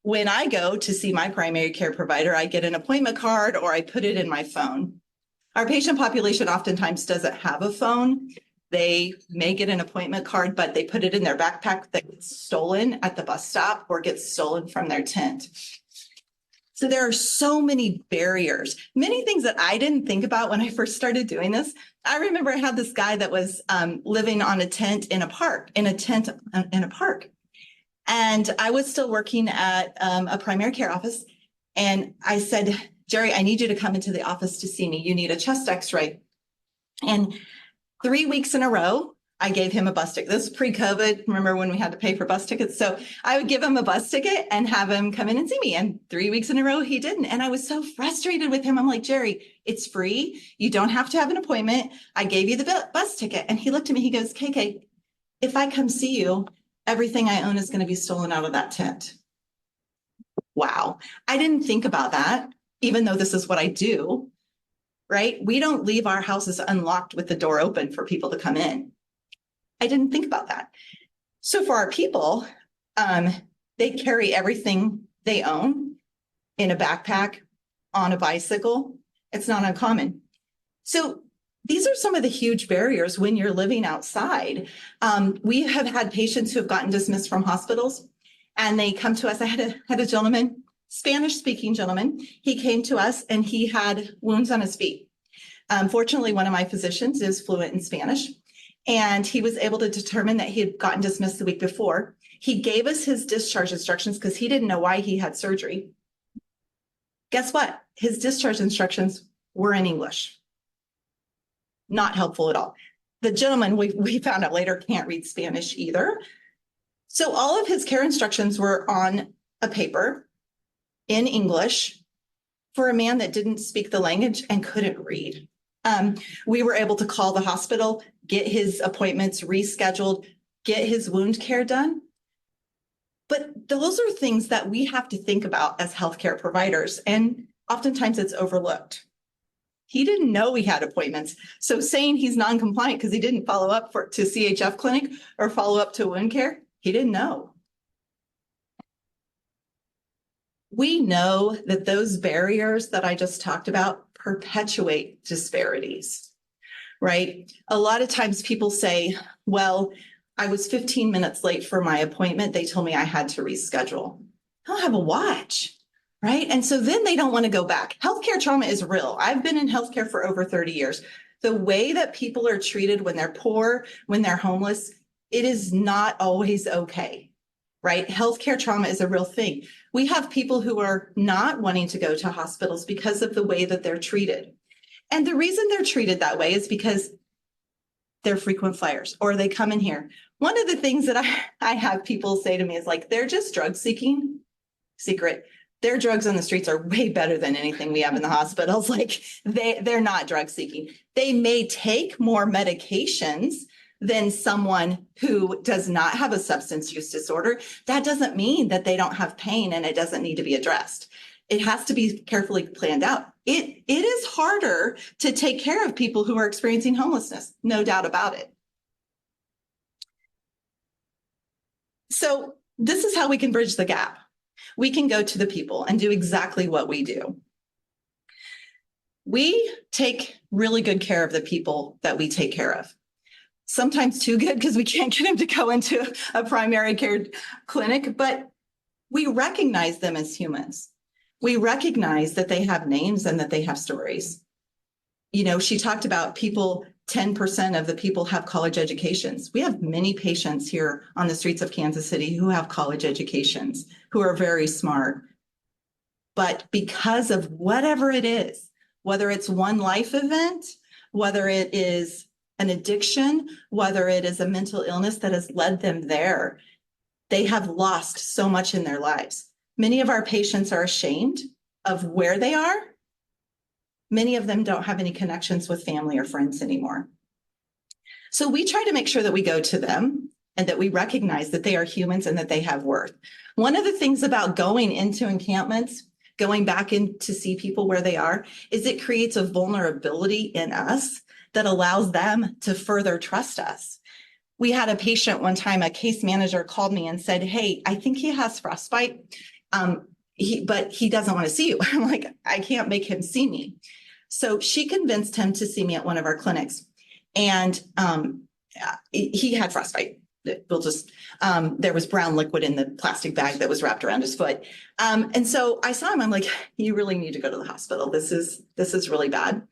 when I go to see my primary care provider, I get an appointment card or I put it in my phone. Our patient population oftentimes doesn't have a phone. They may get an appointment card, but they put it in their backpack that gets stolen at the bus stop or gets stolen from their tent. So there are so many barriers, many things that I didn't think about when I first started doing this. I remember I had this guy that was living on a tent in a park, in a park. And I was still working at a primary care office. And I said, Jerry, I need you to come into the office to see me. You need a chest x-ray. And 3 weeks in a row, I gave him a bus ticket. This was pre-COVID. Remember when we had to pay for bus tickets? So I would give him a bus ticket and have him come in and see me. And 3 weeks in a row, he didn't. And I was so frustrated with him. I'm like, Jerry, it's free. You don't have to have an appointment. I gave you the bus ticket. And he looked at me, he goes, KK, if I come see you, everything I own is going to be stolen out of that tent. Wow. I didn't think about that, even though this is what I do. Right? We don't leave our houses unlocked with the door open for people to come in. I didn't think about that. So for our people, they carry everything they own in a backpack, on a bicycle. It's not uncommon. So these are some of the huge barriers when you're living outside. We have had patients who have gotten dismissed from hospitals, and they come to us. I had a gentleman, Spanish-speaking gentleman. He came to us and he had wounds on his feet. Fortunately, one of my physicians is fluent in Spanish, and he was able to determine that he had gotten dismissed the week before. He gave us his discharge instructions because he didn't know why he had surgery. Guess what? His discharge instructions were in English. Not helpful at all. The gentleman, we found out later, can't read Spanish either. So all of his care instructions were on a paper in English for a man that didn't speak the language and couldn't read. We were able to call the hospital, get his appointments rescheduled, get his wound care done. But those are things that we have to think about as healthcare providers, and oftentimes it's overlooked. He didn't know he had appointments. So saying he's non-compliant because he didn't follow up to CHF clinic or follow up to wound care, he didn't know. We know that those barriers that I just talked about perpetuate disparities, right? A lot of times people say, well, I was 15 minutes late for my appointment. They told me I had to reschedule. I don't have a watch, right? And so then they don't want to go back. Healthcare trauma is real. I've been in healthcare for over 30 years. The way that people are treated when they're poor, when they're homeless, it is not always okay, right? Healthcare trauma is a real thing. We have people who are not wanting to go to hospitals because of the way that they're treated. And the reason they're treated that way is because they're frequent flyers or they come in here. One of the things that I have people say to me is like, they're just drug seeking. Secret. Their drugs on the streets are way better than anything we have in the hospitals. Like they're not drug seeking. They may take more medications than someone who does not have a substance use disorder. That doesn't mean that they don't have pain and it doesn't need to be addressed. It has to be carefully planned out. It is harder to take care of people who are experiencing homelessness, no doubt about it. So this is how we can bridge the gap. We can go to the people and do exactly what we do. We take really good care of the people that we take care of. Sometimes too good because we can't get them to go into a primary care clinic, but we recognize them as humans. We recognize that they have names and that they have stories. You know, she talked about people, 10% of the people have college educations. We have many patients here on the streets of Kansas City who have college educations, who are very smart. But because of whatever it is, whether it's one life event, whether it is an addiction, whether it is a mental illness that has led them there, they have lost so much in their lives. Many of our patients are ashamed of where they are. Many of them don't have any connections with family or friends anymore. So we try to make sure that we go to them and that we recognize that they are humans and that they have worth. One of the things about going into encampments, going back in to see people where they are, is it creates a vulnerability in us that allows them to further trust us. We had a patient one time, a case manager called me and said, hey, I think he has frostbite, but he doesn't want to see you. I'm like, I can't make him see me. So she convinced him to see me at one of our clinics. And he had frostbite. We'll just, there was brown liquid in the plastic bag that was wrapped around his foot. And so I saw him, I'm like, you really need to go to the hospital. This is really bad.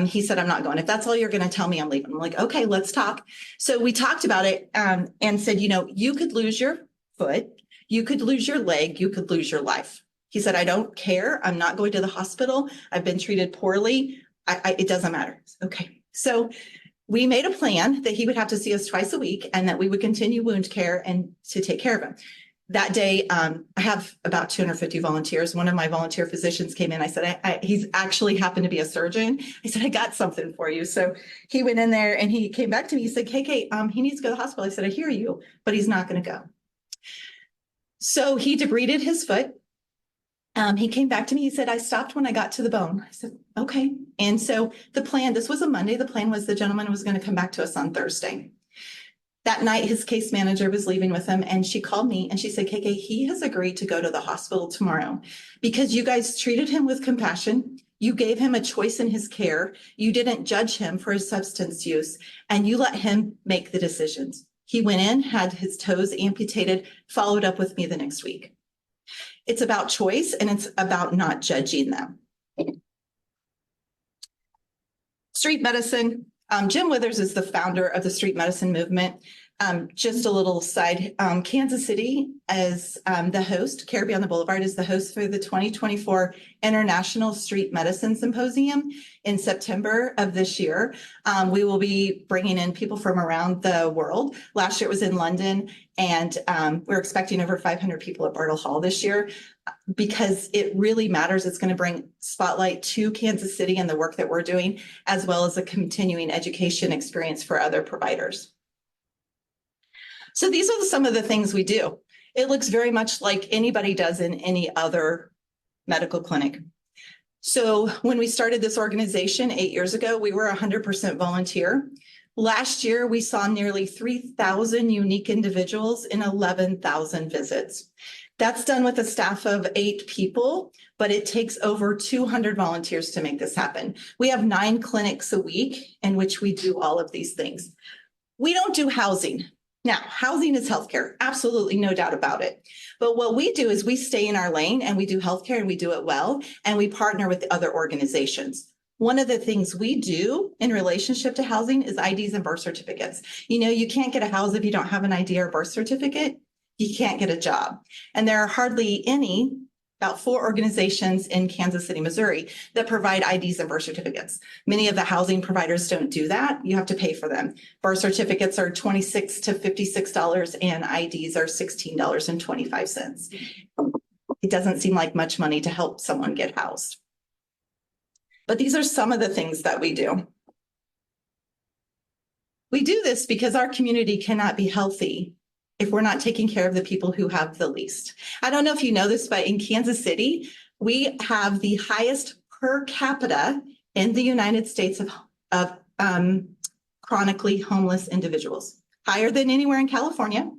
He said, I'm not going. If that's all you're going to tell me, I'm leaving. I'm like, okay, let's talk. So we talked about it and said, you know, you could lose your foot, you could lose your leg, you could lose your life. He said, I don't care. I'm not going to the hospital. I've been treated poorly. It doesn't matter. Okay. So we made a plan that he would have to see us twice a week and that we would continue wound care and to take care of him. That day, I have about 250 volunteers. One of my volunteer physicians came in. I said, he's actually happened to be a surgeon. I said, I got something for you. So he went in there and he came back to me. He said, KK, he needs to go to the hospital. I said, I hear you, but he's not going to go. So he debrided his foot. He came back to me. He said, I stopped when I got to the bone. I said, okay. And so the plan, this was a Monday. The plan was the gentleman was going to come back to us on Thursday. That night, his case manager was leaving with him and she called me and she said, KK, he has agreed to go to the hospital tomorrow because you guys treated him with compassion. You gave him a choice in his care. You didn't judge him for his substance use and you let him make the decisions. He went in, had his toes amputated, followed up with me the next week. It's about choice and it's about not judging them. Street medicine. Jim Withers is the founder of the street medicine movement. Just a little side, Kansas City as the host, Care Beyond the Boulevard is the host for the 2024 International Street Medicine Symposium in September of this year. We will be bringing in people from around the world. Last year it was in London and we're expecting over 500 people at Bartle Hall this year because it really matters. It's going to bring spotlight to Kansas City and the work that we're doing, as well as a continuing education experience for other providers. So these are some of the things we do. It looks very much like anybody does in any other medical clinic. So when we started this organization 8 years ago, we were 100% volunteer. Last year, we saw nearly 3,000 unique individuals in 11,000 visits. That's done with a staff of 8 people, but it takes over 200 volunteers to make this happen. We have 9 clinics a week in which we do all of these things. We don't do housing. Now, housing is healthcare, absolutely no doubt about it. But what we do is we stay in our lane and we do healthcare and we do it well, and we partner with other organizations. One of the things we do in relationship to housing is IDs and birth certificates. You know, you can't get a house if you don't have an ID or birth certificate. You can't get a job. And there are hardly any, about 4 organizations in Kansas City, Missouri, that provide IDs and birth certificates. Many of the housing providers don't do that. You have to pay for them. Birth certificates are $26 to $56 and IDs are $16.25. It doesn't seem like much money to help someone get housed. But these are some of the things that we do. We do this because our community cannot be healthy if we're not taking care of the people who have the least. I don't know if you know this, but in Kansas City, we have the highest per capita in the United States of chronically homeless individuals, higher than anywhere in California,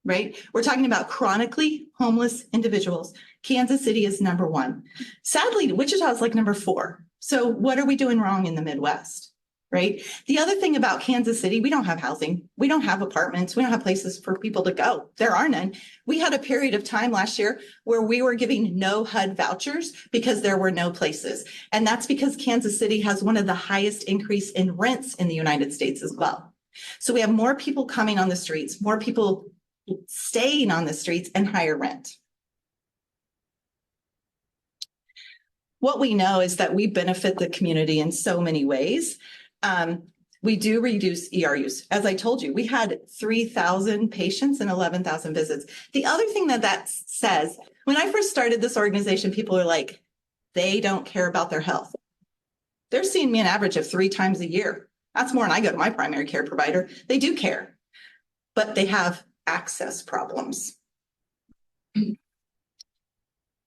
right? We're talking about chronically homeless individuals. Kansas City is number 1. Sadly, Wichita is like number 4. So what are we doing wrong in the Midwest, right? The other thing about Kansas City, we don't have housing. We don't have apartments. We don't have places for people to go. There are none. We had a period of time last year where we were giving no HUD vouchers because there were no places. And that's because Kansas City has one of the highest increase in rents in the United States as well. So we have more people coming on the streets, more people staying on the streets, and higher rent. What we know is that we benefit the community in so many ways. We do reduce ER use. As I told you, we had 3,000 patients and 11,000 visits. The other thing that says, when I first started this organization, people are like, they don't care about their health. They're seeing me an average of 3 times a year. That's more than I go to my primary care provider. They do care, but they have access problems.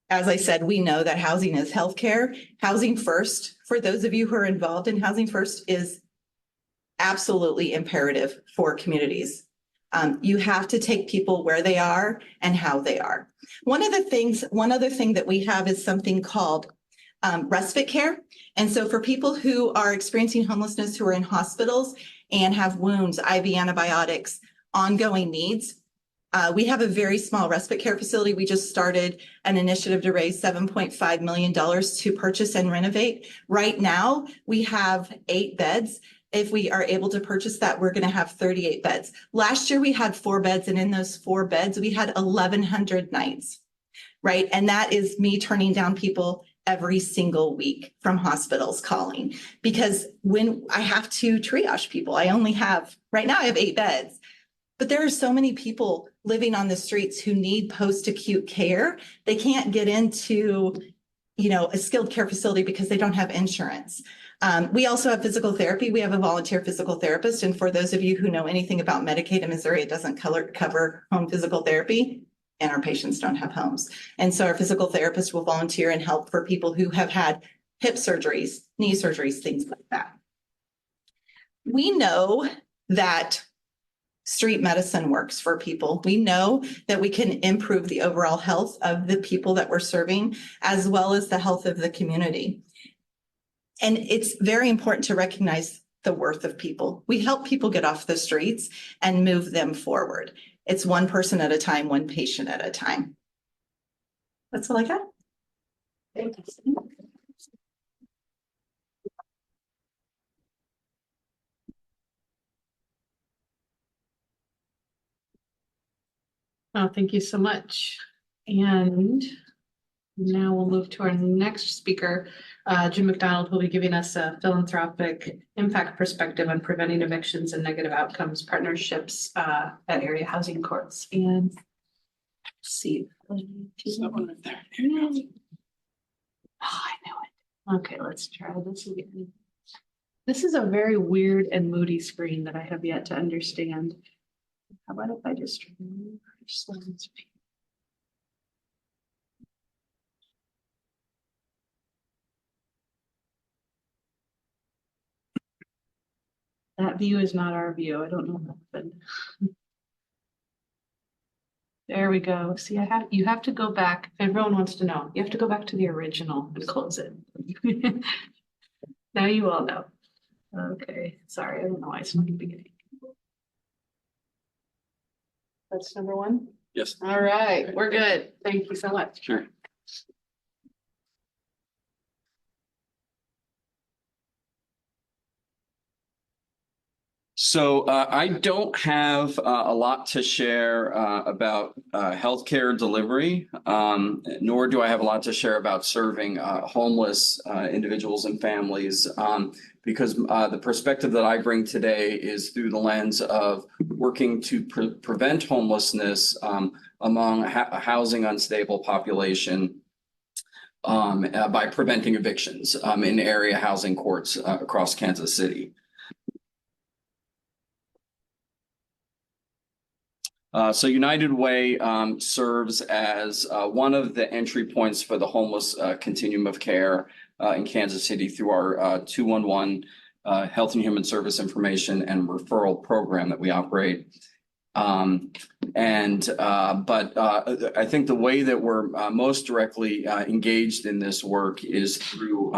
As I said, we know that housing is healthcare. Housing First, for those of you who are involved in Housing First, is absolutely imperative for communities. You have to take people where they are and how they are. One other thing that we have is something called respite care. And so for people who are experiencing homelessness, who are in hospitals and have wounds, IV antibiotics, ongoing needs, we have a very small respite care facility. We just started an initiative to raise $7.5 million to purchase and renovate. Right now, we have 8 beds. If we are able to purchase that, we're going to have 38 beds. Last year, we had 4 beds, and in those 4 beds, we had 1,100 nights, right? And that is me turning down people every single week from hospitals calling, because when I have to triage people, right now I have 8 beds. But there are so many people living on the streets who need post-acute care. They can't get into, a skilled care facility because they don't have insurance. We also have physical therapy. We have a volunteer physical therapist. And for those of you who know anything about Medicaid in Missouri, it doesn't cover home physical therapy, and our patients don't have homes. And so our physical therapist will volunteer and help for people who have had hip surgeries, knee surgeries, things like that. We know that street medicine works for people. We know that we can improve the overall health of the people that we're serving, as well as the health of the community. And it's very important to recognize the worth of people. We help people get off the streets and move them forward. It's one person at a time, one patient at a time. That's all I got. Thank you. Oh, thank you so much. And now we'll move to our next speaker, Jim McDonald, who will be giving us a philanthropic impact perspective on preventing evictions and negative outcomes partnerships at area housing courts. And let's see. Someone right there. Oh, I know it. Okay, let's try this again. This is a very weird and moody screen that I have yet to understand. How about if I just remove her slides? That view is not our view. I don't know what happened. There we go. See, you have to go back. If everyone wants to know, you have to go back to the original and close it. Now you all know. Okay, sorry, I don't know why it's not beginning. That's number 1? Yes. All right, we're good. Thank you so much. Sure. So I don't have a lot to share about healthcare delivery, nor do I have a lot to share about serving homeless individuals and families, because the perspective that I bring today is through the lens of working to prevent homelessness among a housing unstable population by preventing evictions in area housing courts across Kansas City. So United Way serves as one of the entry points for the homeless continuum of care in Kansas City through our 211 Health and Human Service Information and Referral Program that we operate. But I think the way that we're most directly engaged in this work is through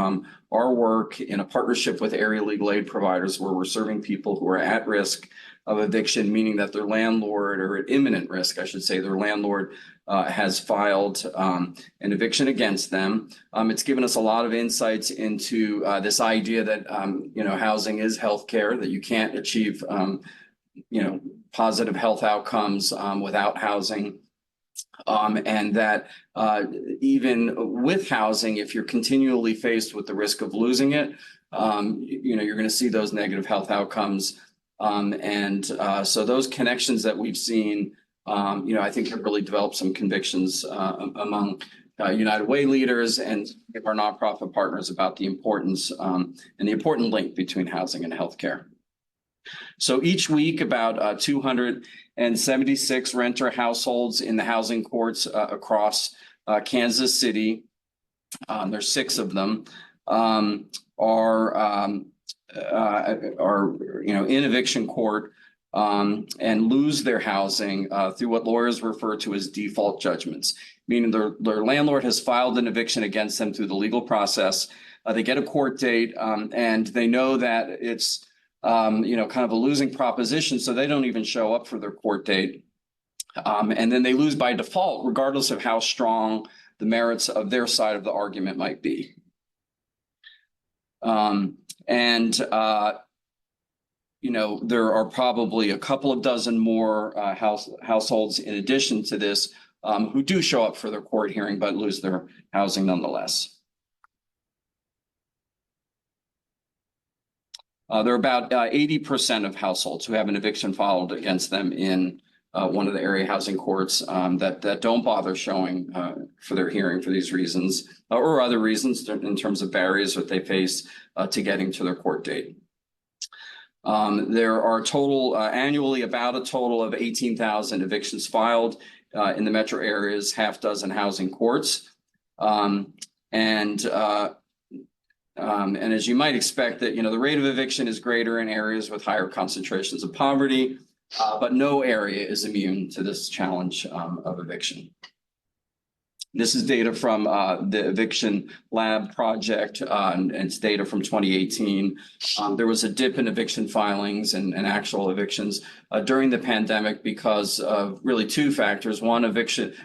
our work in a partnership with area legal aid providers, where we're serving people who are at risk of eviction, meaning that their landlord, or at imminent risk, I should say, their landlord has filed an eviction against them. It's given us a lot of insights into this idea that housing is healthcare, that you can't achieve positive health outcomes without housing. And that even with housing, if you're continually faced with the risk of losing it, you're going to see those negative health outcomes. So those connections that we've seen, I think have really developed some convictions among United Way leaders and our nonprofit partners about the importance and the important link between housing and healthcare. So each week, about 276 renter households in the housing courts across Kansas City, there's 6 of them, are in eviction court and lose their housing through what lawyers refer to as default judgments, meaning their landlord has filed an eviction against them through the legal process. They get a court date and they know that it's kind of a losing proposition, so they don't even show up for their court date. And then they lose by default, regardless of how strong the merits of their side of the argument might be. There are probably a couple of dozen more households in addition to this who do show up for their court hearing but lose their housing nonetheless. There are about 80% of households who have an eviction filed against them in one of the area housing courts that don't bother showing for their hearing for these reasons or other reasons in terms of barriers that they face to getting to their court date. There are annually about a total of 18,000 evictions filed in the metro area's half dozen housing courts. And as you might expect, that the rate of eviction is greater in areas with higher concentrations of poverty, but no area is immune to this challenge of eviction. This is data from the Eviction Lab project, and it's data from 2018. There was a dip in eviction filings and actual evictions during the pandemic because of really 2 factors. One,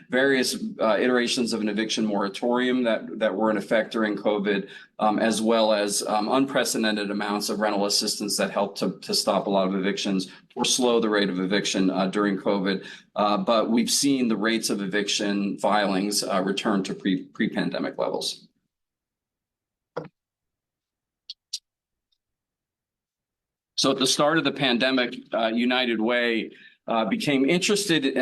various iterations of an eviction moratorium that were in effect during COVID, as well as unprecedented amounts of rental assistance that helped to stop a lot of evictions or slow the rate of eviction during COVID. But we've seen the rates of eviction filings return to pre-pandemic levels. So at the start of the pandemic, United Way became interested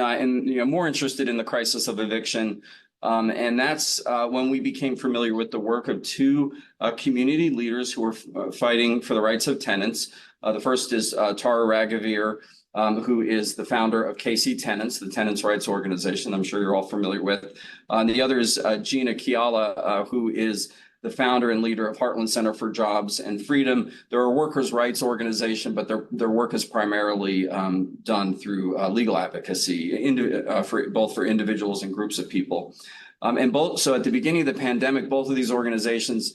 more interested in the crisis of eviction. And that's when we became familiar with the work of 2 community leaders who were fighting for the rights of tenants. The first is Tara Raghavir, who is the founder of KC Tenants, the tenants' rights organization I'm sure you're all familiar with. And the other is Gina Kiala, who is the founder and leader of Heartland Center for Jobs and Freedom. They're a workers' rights organization, but their work is primarily done through legal advocacy, both for individuals and groups of people. So at the beginning of the pandemic, both of these organizations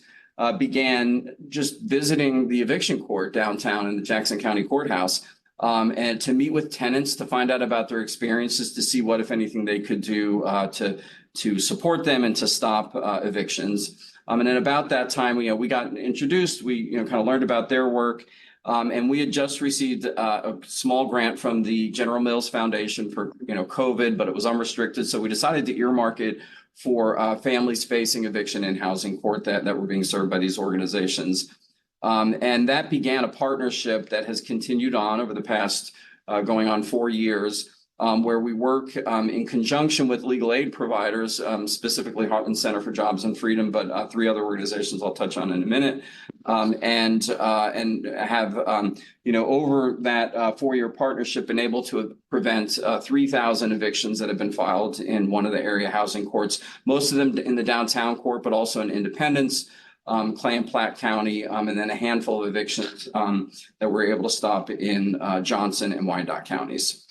began just visiting the eviction court downtown in the Jackson County Courthouse, and to meet with tenants to find out about their experiences, to see what, if anything, they could do to support them and to stop evictions. And at about that time, we got introduced. We kind of learned about their work, and we had just received a small grant from the General Mills Foundation for COVID, but it was unrestricted. So we decided to earmark it for families facing eviction in housing court that were being served by these organizations. And that began a partnership that has continued on over the past going on 4 years, where we work in conjunction with legal aid providers, specifically Heartland Center for Jobs and Freedom, but 3 other organizations I'll touch on in a minute, and have over that 4-year partnership been able to prevent 3,000 evictions that have been filed in one of the area housing courts, most of them in the downtown court, but also in Independence, Clay and Platte County, and then a handful of evictions that we're able to stop in Johnson and Wyandotte counties.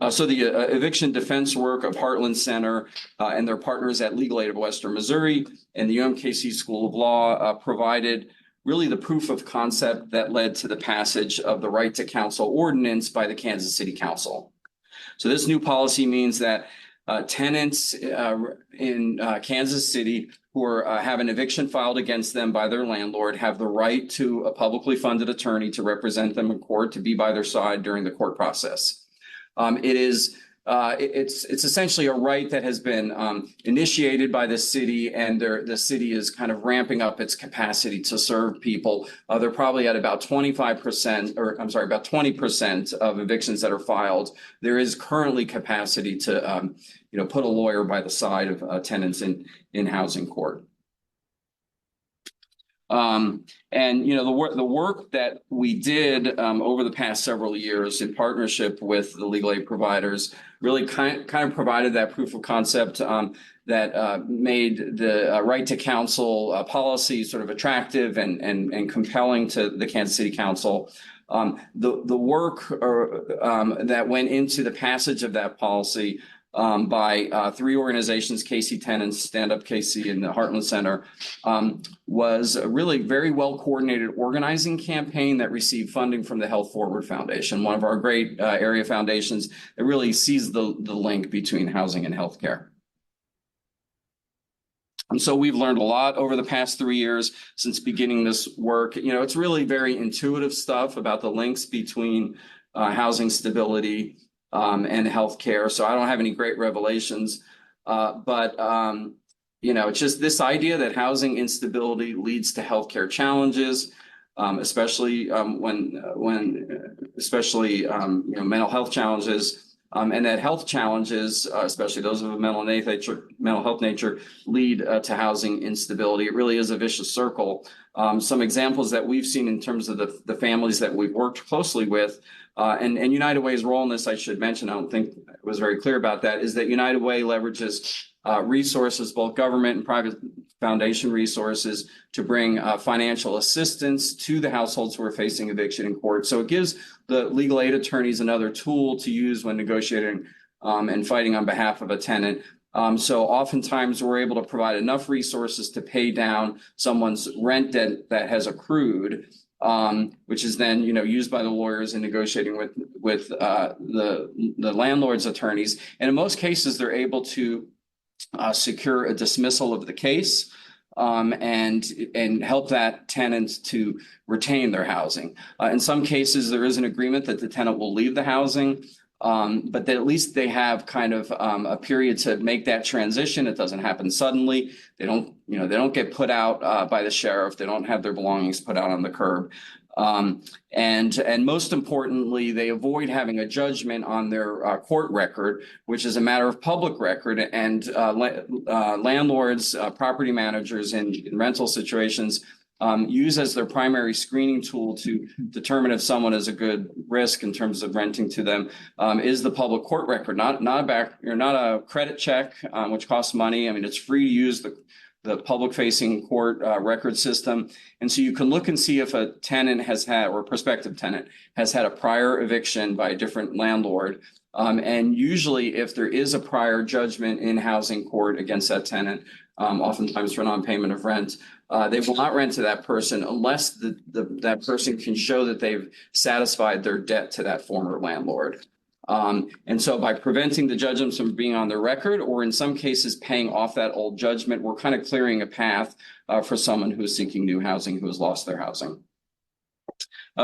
So the eviction defense work of Heartland Center and their partners at Legal Aid of Western Missouri and the UMKC School of Law provided really the proof of concept that led to the passage of the Right to Counsel ordinance by the Kansas City Council. So this new policy means that tenants in Kansas City who have an eviction filed against them by their landlord have the right to a publicly funded attorney to represent them in court, to be by their side during the court process. It's essentially a right that has been initiated by the city, and the city is kind of ramping up its capacity to serve people. They're probably at about 25%, or I'm sorry, about 20% of evictions that are filed. There is currently capacity to, put a lawyer by the side of tenants in housing court. The work that we did over the past several years in partnership with the legal aid providers really kind of provided that proof of concept that made the right to counsel policy sort of attractive and compelling to the Kansas City Council. The work that went into the passage of that policy by three organizations, KC Tenants, Stand Up KC, and the Heartland Center, was a really very well coordinated organizing campaign that received funding from the Health Forward Foundation, one of our great area foundations that really sees the link between housing and healthcare. And so we've learned a lot over the past 3 years since beginning this work. It's really very intuitive stuff about the links between housing stability and healthcare. So I don't have any great revelations, but it's just this idea that housing instability leads to healthcare challenges, especially mental health challenges, and that health challenges, especially those of a mental health nature, lead to housing instability. It really is a vicious circle. Some examples that we've seen in terms of the families that we've worked closely with. And United Way's role in this, I should mention, I don't think it was very clear about that, is that United Way leverages resources, both government and private foundation resources, to bring financial assistance to the households who are facing eviction in court. So it gives the legal aid attorneys another tool to use when negotiating and fighting on behalf of a tenant. So oftentimes we're able to provide enough resources to pay down someone's rent debt that has accrued, which is then, used by the lawyers in negotiating with the landlord's attorneys. And in most cases, they're able to secure a dismissal of the case and help that tenant to retain their housing. In some cases, there is an agreement that the tenant will leave the housing, but that at least they have kind of a period to make that transition. It doesn't happen suddenly. They don't get put out by the sheriff. They don't have their belongings put out on the curb. And most importantly, they avoid having a judgment on their court record, which is a matter of public record. And landlords, property managers in rental situations use as their primary screening tool to determine if someone is a good risk in terms of renting to them, is the public court record, not a credit check, which costs money. I mean, it's free to use the public facing court record system. And so you can look and see if a tenant has had, or a prospective tenant has had, a prior eviction by a different landlord. And usually if there is a prior judgment in housing court against that tenant, oftentimes for non-payment of rent, they will not rent to that person unless that person can show that they've satisfied their debt to that former landlord. And so by preventing the judgments from being on their record, or in some cases paying off that old judgment, we're kind of clearing a path for someone who is seeking new housing, who has lost their housing.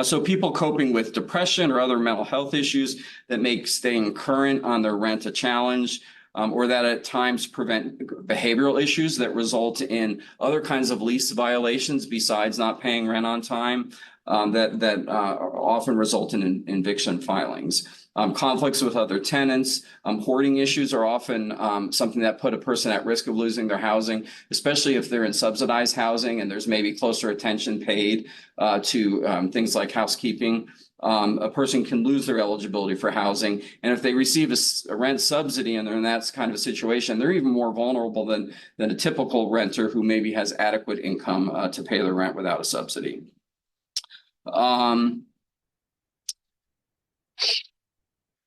So people coping with depression or other mental health issues that make staying current on their rent a challenge, or that at times prevent behavioral issues that result in other kinds of lease violations besides not paying rent on time, that often result in eviction filings. Conflicts with other tenants, hoarding issues are often something that put a person at risk of losing their housing, especially if they're in subsidized housing and there's maybe closer attention paid to things like housekeeping. A person can lose their eligibility for housing. And if they receive a rent subsidy and they're in that kind of a situation, they're even more vulnerable than a typical renter who maybe has adequate income to pay their rent without a subsidy.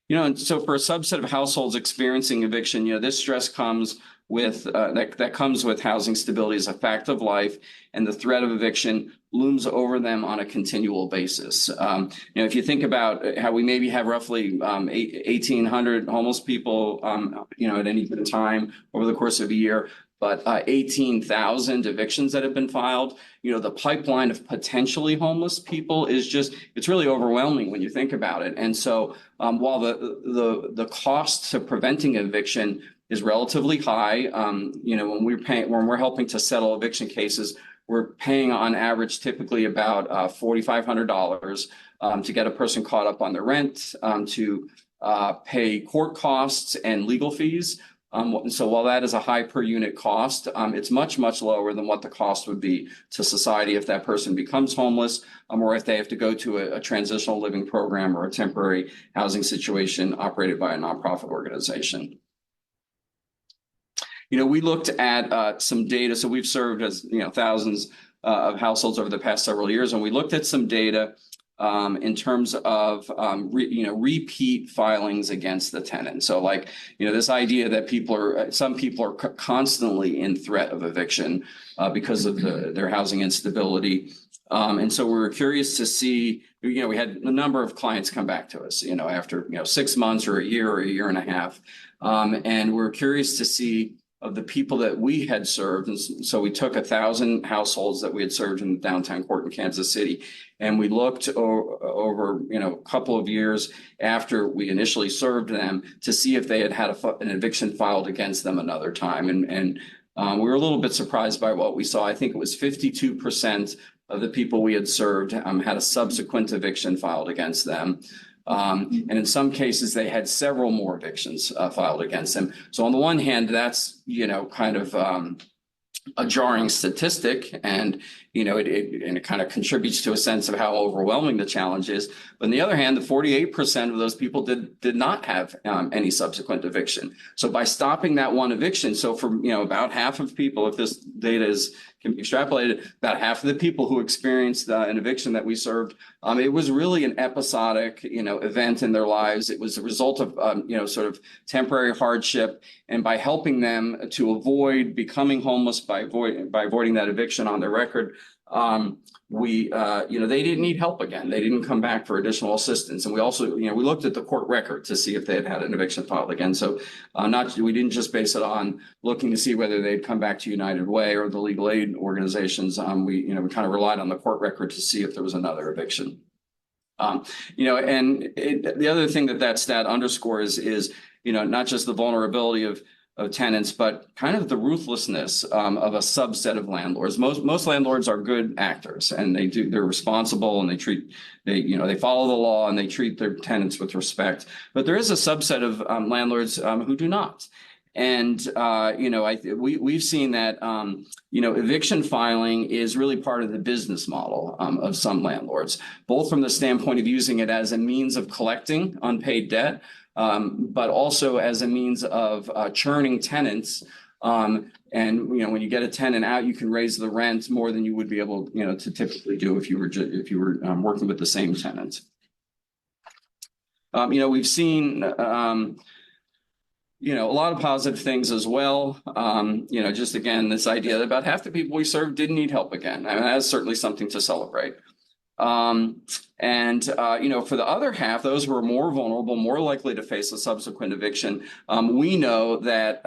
And so for a subset of households experiencing eviction, this stress comes with that comes with housing stability as a fact of life, and the threat of eviction looms over them on a continual basis. If you think about how we maybe have roughly 1,800 homeless people, at any given time over the course of a year, but 18,000 evictions that have been filed. The pipeline of potentially homeless people it's really overwhelming when you think about it. And so while the cost to preventing eviction is relatively high, when we're helping to settle eviction cases, we're paying on average typically about $4,500 to get a person caught up on their rent, to pay court costs and legal fees. So while that is a high per unit cost, it's much, much lower than what the cost would be to society if that person becomes homeless, or if they have to go to a transitional living program or a temporary housing situation operated by a nonprofit organization. We looked at some data. So we've served as thousands of households over the past several years, and we looked at some data in terms of repeat filings against the tenant. So this idea that some people are constantly in threat of eviction because of their housing instability. And so we were curious to see, we had a number of clients come back to us, after 6 months or a year and a half. And we're curious to see of the people that we had served. And so we took 1,000 households that we had served in the downtown court in Kansas City. And we looked over a couple of years after we initially served them to see if they had an eviction filed against them another time. And we were a little bit surprised by what we saw. I think it was 52% of the people we had served had a subsequent eviction filed against them. And in some cases, they had several more evictions filed against them. So on the one hand, that's, kind of a jarring statistic, and it kind of contributes to a sense of how overwhelming the challenge is. But on the other hand, the 48% of those people did not have any subsequent eviction. So by stopping that one eviction, so for about half of people, if this data can be extrapolated, about half of the people who experienced an eviction that we served, it was really an episodic event in their lives. It was a result of sort of temporary hardship, and by helping them to avoid becoming homeless by avoiding that eviction on their record, they didn't need help again. They didn't come back for additional assistance. And we also, we looked at the court record to see if they had an eviction filed again. So we didn't just base it on looking to see whether they'd come back to United Way or the legal aid organizations. We kind of relied on the court record to see if there was another eviction. The other thing that stat underscores is not just the vulnerability of tenants, but kind of the ruthlessness of a subset of landlords. Most landlords are good actors, and they're responsible, and they follow the law, and they treat their tenants with respect. But there is a subset of landlords who do not. And we've seen that eviction filing is really part of the business model of some landlords, both from the standpoint of using it as a means of collecting unpaid debt, but also as a means of churning tenants. And when you get a tenant out, you can raise the rent more than you would be able to typically do if you were working with the same tenant. We've seen a lot of positive things as well. Just again, this idea that about half the people we served didn't need help again. I mean, that's certainly something to celebrate. For the other half, those who are more vulnerable, more likely to face a subsequent eviction, we know that,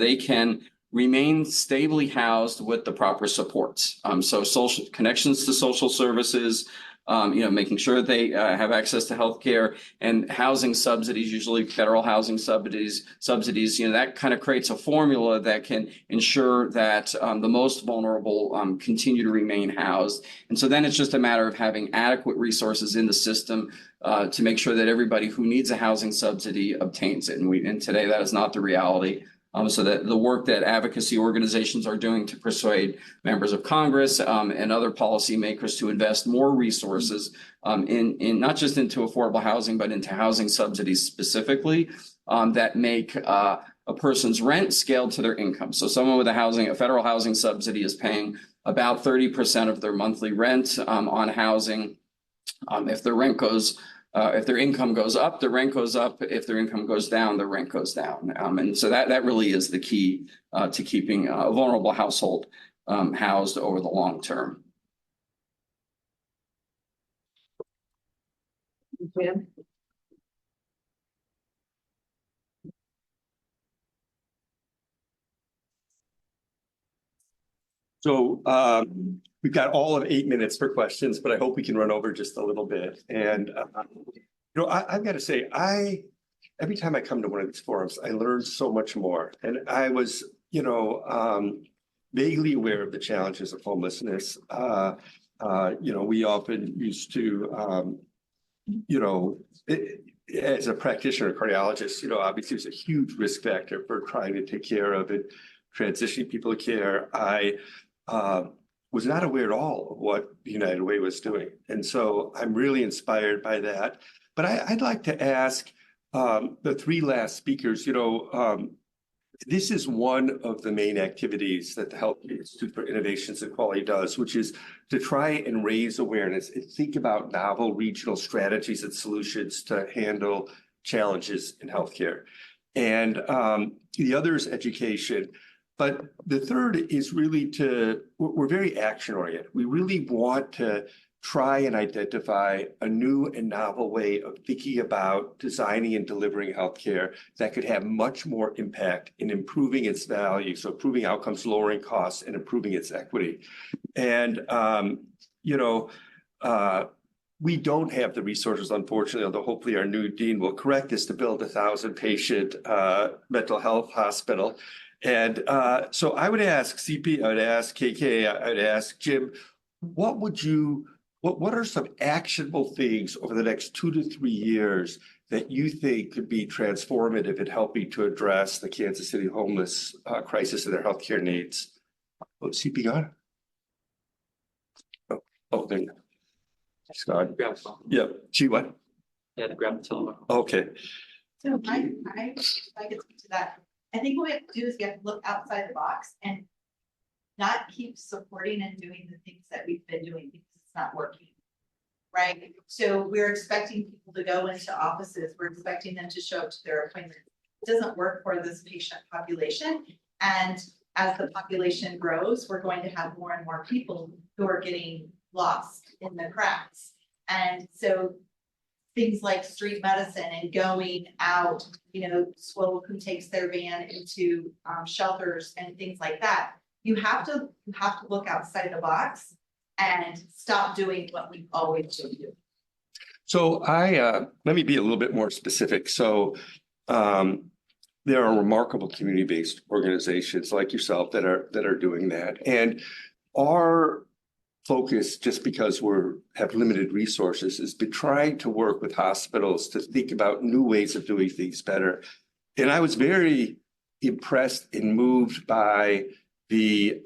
they can remain stably housed with the proper supports. So social connections to social services, making sure that they have access to healthcare and housing subsidies, usually federal housing subsidies, that kind of creates a formula that can ensure that the most vulnerable continue to remain housed. And so then it's just a matter of having adequate resources in the system to make sure that everybody who needs a housing subsidy obtains it. And today that is not the reality. So that the work that advocacy organizations are doing to persuade members of Congress and other policymakers to invest more resources in not just into affordable housing, but into housing subsidies specifically that make a person's rent scaled to their income. So someone with a federal housing subsidy is paying about 30% of their monthly rent on housing. If their rent goes if their income goes up, the rent goes up. If their income goes down, the rent goes down. And so that really is the key to keeping a vulnerable household housed over the long term. Jim? So we've got all of 8 minutes for questions, but I hope we can run over just a little bit. And I've got to say, every time I come to one of these forums, I learn so much more. And I was, vaguely aware of the challenges of homelessness. We often used to, as a practitioner, cardiologist, obviously it's a huge risk factor for trying to take care of it, transitioning people to care. I was not aware at all of what the United Way was doing. And so I'm really inspired by that. But I'd like to ask the three last speakers, this is one of the main activities that the Health Institute for Innovations and Quality does, which is to try and raise awareness and think about novel regional strategies and solutions to handle challenges in healthcare. And the other is education. But the third is really we're very action oriented. We really want to try and identify a new and novel way of thinking about designing and delivering healthcare that could have much more impact in improving its value, so improving outcomes, lowering costs, and improving its equity. And, we don't have the resources, unfortunately, although hopefully our new dean will correct this, to build 1,000-patient mental health hospital. And so I would ask CP, I would ask KK, I would ask Jim, what are some actionable things over the next 2 to 3 years that you think could be transformative in helping to address the Kansas City homeless crisis and their healthcare needs? Oh, CP got it? Oh, there you go. Scott. Yeah, G what? Yeah, grab the telephone. Okay. So I could speak to that. I think what we have to do is we have to look outside the box and not keep supporting and doing the things that we've been doing because it's not working, right? So we're expecting people to go into offices. We're expecting them to show up to their appointments. It doesn't work for this patient population. And as the population grows, we're going to have more and more people who are getting lost in the cracks. And so things like street medicine and going out, SWO who takes their van into shelters and things like that. You have to look outside the box and stop doing what we've always been doing. So let me be a little bit more specific. So there are remarkable community-based organizations like yourself that are doing that. And our focus, just because we have limited resources, has been trying to work with hospitals to think about new ways of doing things better. And I was very impressed and moved by the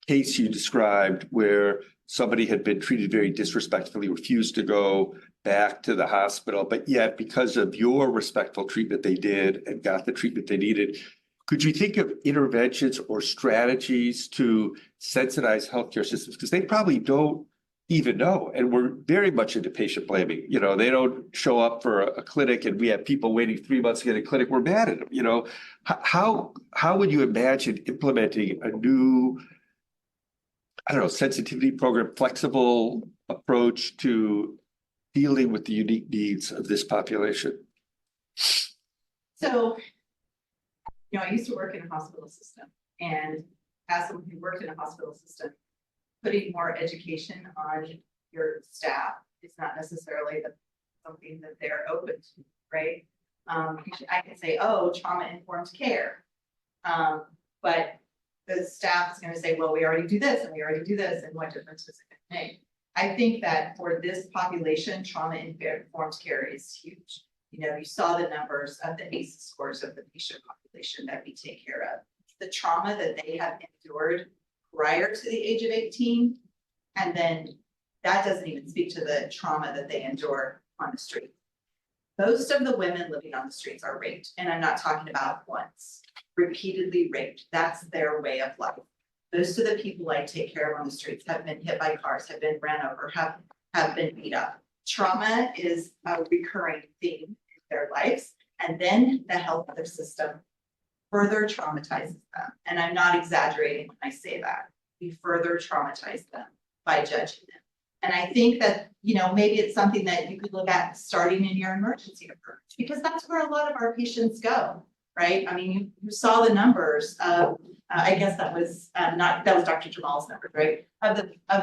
case you described where somebody had been treated very disrespectfully, refused to go back to the hospital, but yet because of your respectful treatment, they did and got the treatment they needed. Could you think of interventions or strategies to sensitize healthcare systems? Because they probably don't even know. And we're very much into patient blaming. They don't show up for a clinic and we have people waiting 3 months to get a clinic. We're mad at them. How would you imagine implementing a new, sensitivity program, flexible approach to dealing with the unique needs of this population? So, I used to work in a hospital system, and as someone who worked in a hospital system, putting more education on your staff is not necessarily something that they're open to, right? I can say, oh, trauma-informed care, but the staff is going to say, well, we already do this and we already do this, and what difference does it make? I think that for this population, trauma-informed care is huge. You saw the numbers of the ACE scores of the patient population that we take care of. The trauma that they have endured prior to the age of 18, and then that doesn't even speak to the trauma that they endure on the street. Most of the women living on the streets are raped, and I'm not talking about once, repeatedly raped. That's their way of life. Most of the people I take care of on the streets have been hit by cars, have been ran over, have been beat up. trauma is a recurring theme in their lives, and then the health care system further traumatizes them. And I'm not exaggerating when I say that. We further traumatize them by judging them. And I think that, you know, maybe it's something that you could look at starting in your emergency department, because that's where a lot of our patients go, right? I mean, you saw the numbers of, I guess that was that was Dr. Jamal's numbers, right? Of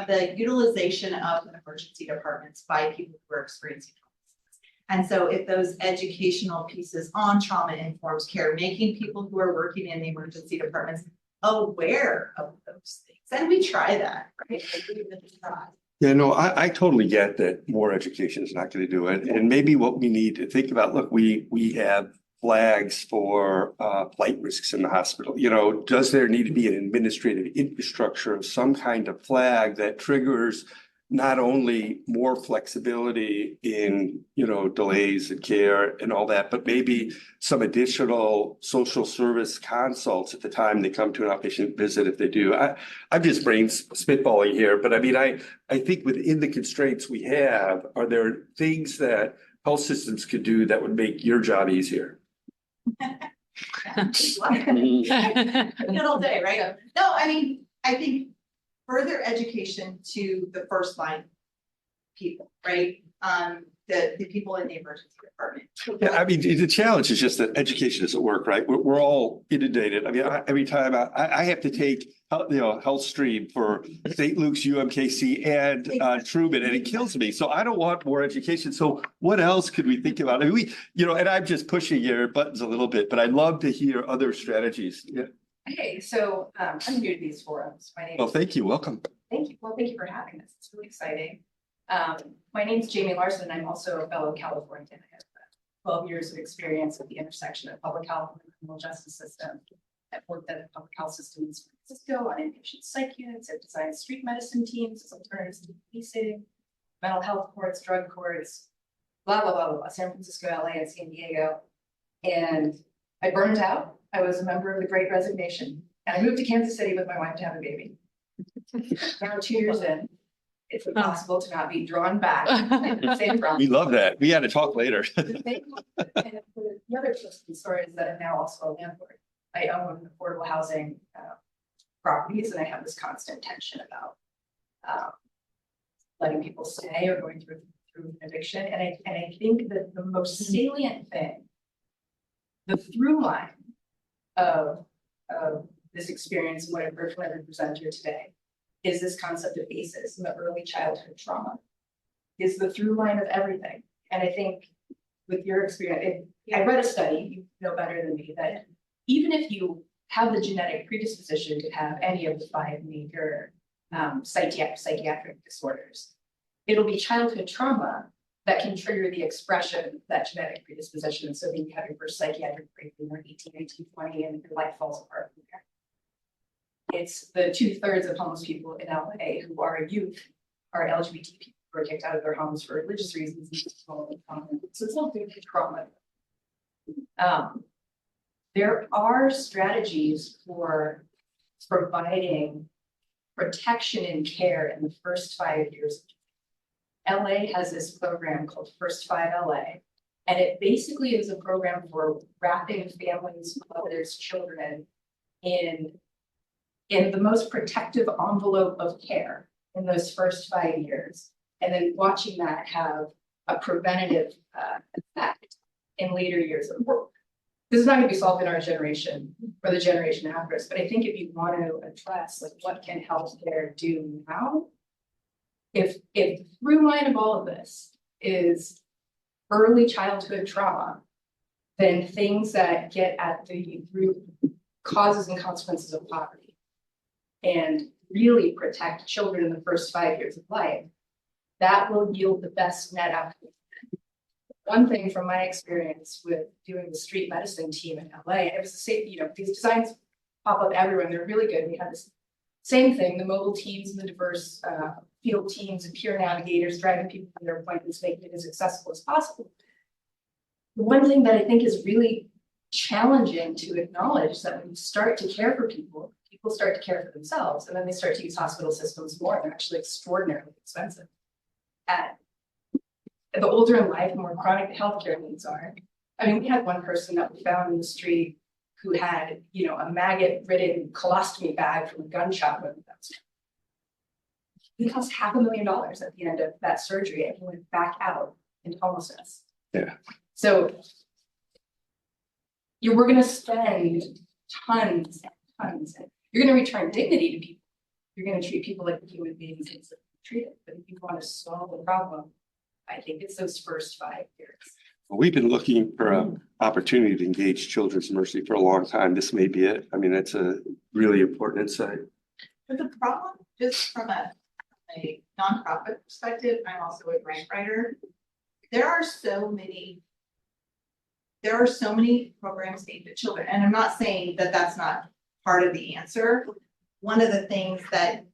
the utilization of emergency departments by people who are experiencing homelessness. And so if those educational pieces on trauma informs care, making people who are working in the emergency departments aware of those things. And we try that, right? Like we really try. Yeah, no, I totally get that more education is not going to do it. And maybe what we need to think about, look, we have flags for flight risks in the hospital. You know, does there need to be an administrative infrastructure of some kind of flag that triggers not only more flexibility in, you know, delays in care and all that, but maybe some additional social service consults at the time they come to an outpatient visit if they do. I'm just spitballing here, but I mean, I think within the constraints we have, are there things that health systems could do that would make your job easier? Good all day, right? No, I mean, I think further education to the first line people, right? The people in the emergency department. Yeah, I mean, the challenge is just that education doesn't work, right? We're all inundated. I mean, every time I have to take, you know, health stream for St. Luke's, UMKC, and Truman, and it kills me. So I don't want more education. So what else could we think about? I mean, you know, and I'm just pushing your buttons a little bit, but I'd love to hear other strategies. Yeah. Hey, so I'm new to these forums. My name Well, is, thank you. Welcome. thank you. Well, thank you for having us. It's really exciting. My name is Jamie Larson, and I'm also a fellow Californian. I have 12 years of experience at the intersection of public health and the criminal justice system. I've worked at the public health system in San Francisco on inpatient psych units. I've designed street medicine teams as alternatives to policing, mental health courts, drug courts, blah, blah, blah, blah, San Francisco, LA, and San Diego. And I burned out. I was a member of the Great Resignation, and I moved to Kansas City with my wife to have a baby. Now 2 years in, it's impossible to not be drawn back into the same problem. We love that. We had to talk later. The other interesting story is that I'm now also a landlord. I own affordable housing properties, and I have this constant tension about letting people stay or going through an eviction. And I think that the most salient thing, the through line of this experience and what I've heard from every presenter here today, is this concept of ACEs and the early childhood trauma is the through line of everything. And I think with your experience, I read a study, you know better than me, that even if you have the genetic predisposition to have any of the 5 major psychiatric disorders, it'll be childhood trauma that can trigger the expression of that genetic predisposition. So then you have your first psychiatric break when you're 18, 19, 20, and your life falls apart from there. It's the 2/3 of homeless people in LA who are youth, are LGBT people who are kicked out of their homes for religious reasons. So it's all due to trauma. There are strategies for providing protection and care in the first 5 years. LA has this program called First 5 LA, and it basically is a program for wrapping families, mothers, children in the most protective envelope of care in those first 5 years, and then watching that have a preventative effect in later years of work. This is not going to be solved in our generation or the generation after us, but I think if you want to address like what can healthcare do now, if the through line of all of this is early childhood trauma, then things that get at the root causes and consequences of poverty and really protect children in the first 5 years of life, that will yield the best net outcome. One thing from my experience with doing the street medicine team in LA, it was the same, you know, these designs pop up everywhere. They're really good. We had this same thing, the mobile teams and the diverse field teams and peer navigators driving people to their appointments, making it as accessible as possible. The one thing that I think is really challenging to acknowledge is that when you start to care for people, people start to care for themselves, and then they start to use hospital systems more. They're actually extraordinarily expensive. the older in life, the more chronic the healthcare needs are. I mean, we had one person that we found in the street who had, you know, a maggot-ridden colostomy bag from a gunshot wound. It cost $500,000 at the end of that surgery, and he went back out into homelessness. Yeah. So we're gonna spend tons and tons, and you're gonna return dignity to people. You're gonna treat people like human beings instead of treated. But if you want to solve the problem, I think it's those first 5 years. We've been looking for an opportunity to engage Children's Mercy for a long time. This may be it. I mean, that's a really important insight. But the problem, just from a nonprofit perspective, I'm also a grant writer. There are so many programs aimed at children, and I'm not saying that that's not part of the answer. One of the things that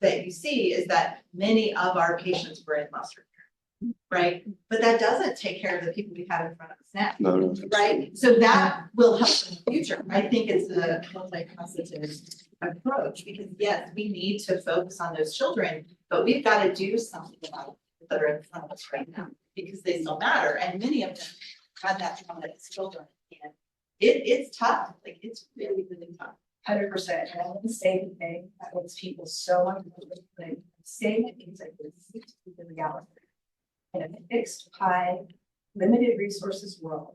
you see is that many of our patients were in foster care, right? But that doesn't take care of the people we have in front of us now. No. Right, so that will help in the future. I think it's a multifaceted approach, because yes, we need to focus on those children, but we've got to do something about it that are in front of us right now, because they still matter, and many of them had that trauma as children, and it's tough, like it's really, really tough. 100%. And I want to say the thing that makes people so uncomfortable, saying things like this is the reality. In a fixed pie, limited resources world,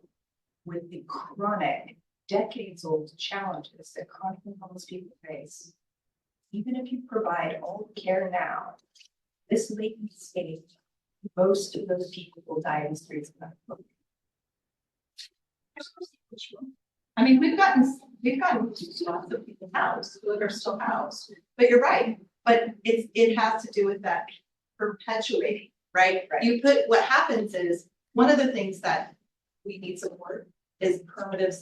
with the chronic, decades-old challenges that chronically homeless people face, even if you provide all the care now, this latent state, most of those people will die in the streets of that. I mean, we've gotten lots of people housed who are still housed, but you're right. But it has to do with that perpetuating, right? You put, what happens is, one of the things that we need support is permanent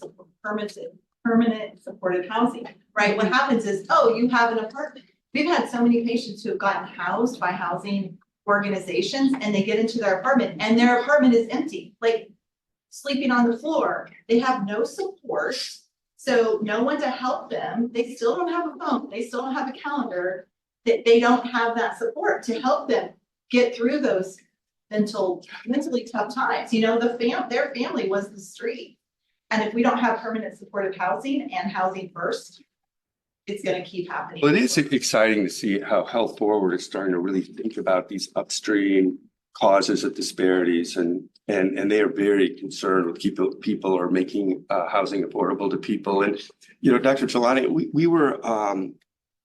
supportive housing, right? What happens is, oh, you have an apartment. We've had so many patients who have gotten housed by housing organizations, and they get into their apartment and their apartment is empty, like sleeping on the floor. They have no support, so no one to help them. They still don't have a phone. They still don't have a calendar. That they don't have that support to help them get through those mentally tough times. You know, their family was the street. And if we don't have permanent supportive housing and housing first, it's going to keep happening. Well, it is exciting to see how Health Forward is starting to really think about these upstream causes of disparities, and they are very concerned with people are making housing affordable to people. And you know, Dr. Talani, we were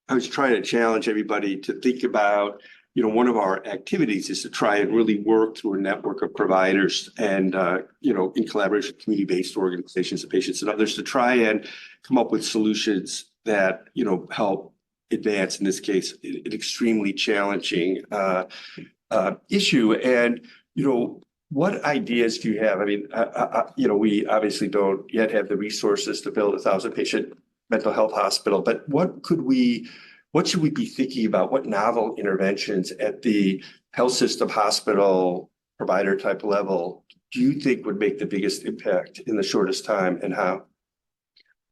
I was trying to challenge everybody to think about, you know, one of our activities is to try and really work through a network of providers and you know, in collaboration with community-based organizations and patients and others, to try and come up with solutions that, you know, help advance, in this case, an extremely challenging issue. And, you know, what ideas do you have? I mean, you know, we obviously don't yet have the resources to build a 1,000-patient mental health hospital, but what should we be thinking about? What novel interventions at the health system, hospital, provider type level do you think would make the biggest impact in the shortest time, and how?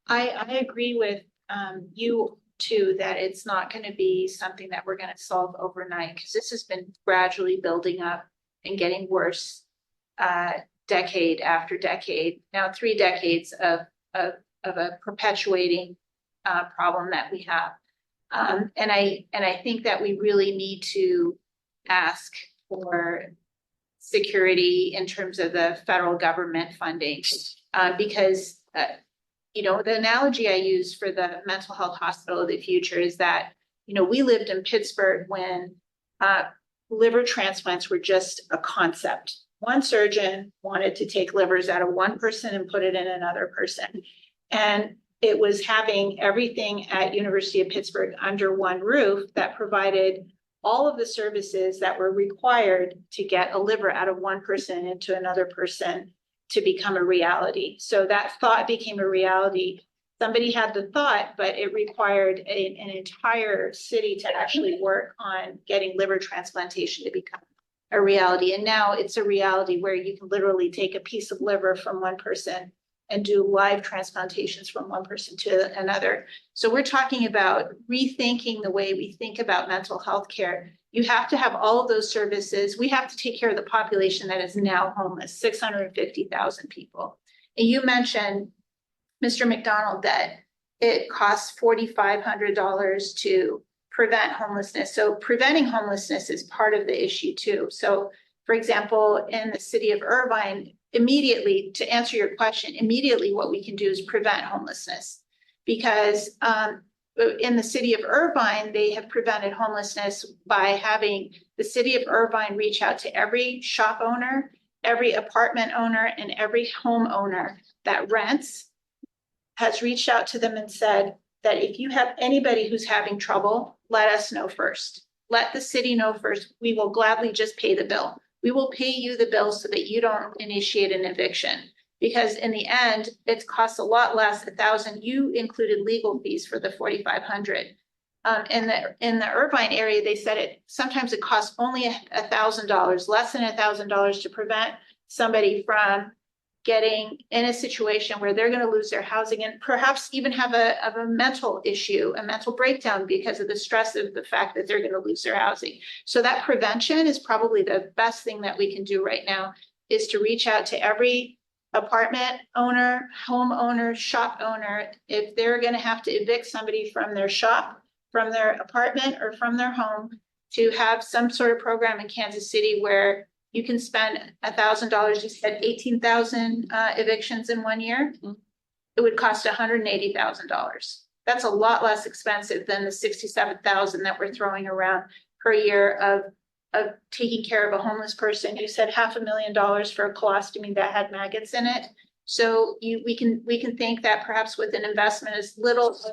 I agree with you too, that it's not going to be something that we're going to solve overnight, because this has been gradually building up and getting worse decade after decade. Now 3 decades of a perpetuating problem that we have. And I think that we really need to ask for security in terms of the federal government funding, because you know, the analogy I use for the mental health hospital of the future is that, you know, we lived in Pittsburgh when liver transplants were just a concept. One surgeon wanted to take livers out of one person and put it in another person. And it was having everything at University of Pittsburgh under one roof that provided all of the services that were required to get a liver out of one person into another person to become a reality. So that thought became a reality. Somebody had the thought, but it required an entire city to actually work on getting liver transplantation to become a reality. And now it's a reality where you can literally take a piece of liver from one person and do live transplantations from one person to another. So we're talking about rethinking the way we think about mental health care. You have to have all of those services. We have to take care of the population that is now homeless, 650,000 people. And you mentioned, Mr. McDonald, that it costs $4,500 to prevent homelessness. So preventing homelessness is part of the issue too. So for example, in the city of Irvine, immediately, to answer your question, immediately what we can do is prevent homelessness. Because in the city of Irvine, they have prevented homelessness by having the city of Irvine reach out to every shop owner, every apartment owner, and every homeowner that rents, has reached out to them and said that if you have anybody who's having trouble, let us know first. Let the city know first. We will gladly just pay the bill. We will pay you the bill so that you don't initiate an eviction. Because in the end, it costs a lot less, $1,000. You included legal fees for the $4,500. In the Irvine area, they said sometimes it costs only $1,000, less than $1,000 to prevent somebody from getting in a situation where they're going to lose their housing and perhaps even have a mental issue, a mental breakdown because of the stress of the fact that they're going to lose their housing. So that prevention is probably the best thing that we can do right now, is to reach out to every apartment owner, homeowner, shop owner. If they're going to have to evict somebody from their shop, from their apartment, or from their home, to have some sort of program in Kansas City where you can spend $1,000. You said 18,000 evictions in 1 year. It would cost $180,000. That's a lot less expensive than the 67,000 that we're throwing around per year of taking care of a homeless person. You said $500,000 for a colostomy that had maggots in it. So we can think that perhaps with an investment as little as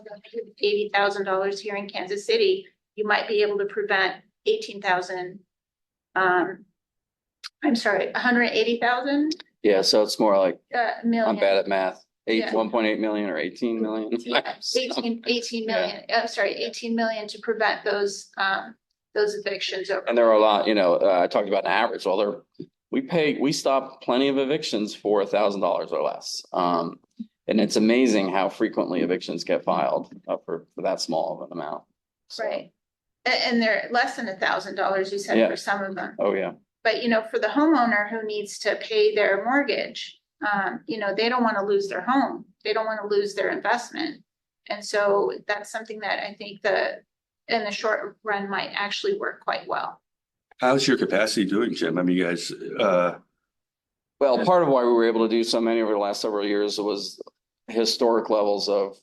$180,000 here in Kansas City, you might be able to prevent 18,000. I'm sorry, 180,000 Yeah, so it's more like, million. I'm bad at math, Yeah. 1.8 million or 18 million. Yeah, 18 million. I'm sorry, 18 million to prevent those evictions over. And there are a lot, I talked about an average, well, we stop plenty of evictions for $1,000 or less. And it's amazing how frequently evictions get filed for that small of an amount. So, Right. And they're less than $1,000, you said, Yeah. for some of them. oh, yeah. But, for the homeowner who needs to pay their mortgage, they don't want to lose their home. They don't want to lose their investment. And so that's something that I think in the short run might actually work quite well. How's your capacity doing, Jim? I mean, you guys, Well, part of why we were able to do so many over the last several years was historic levels of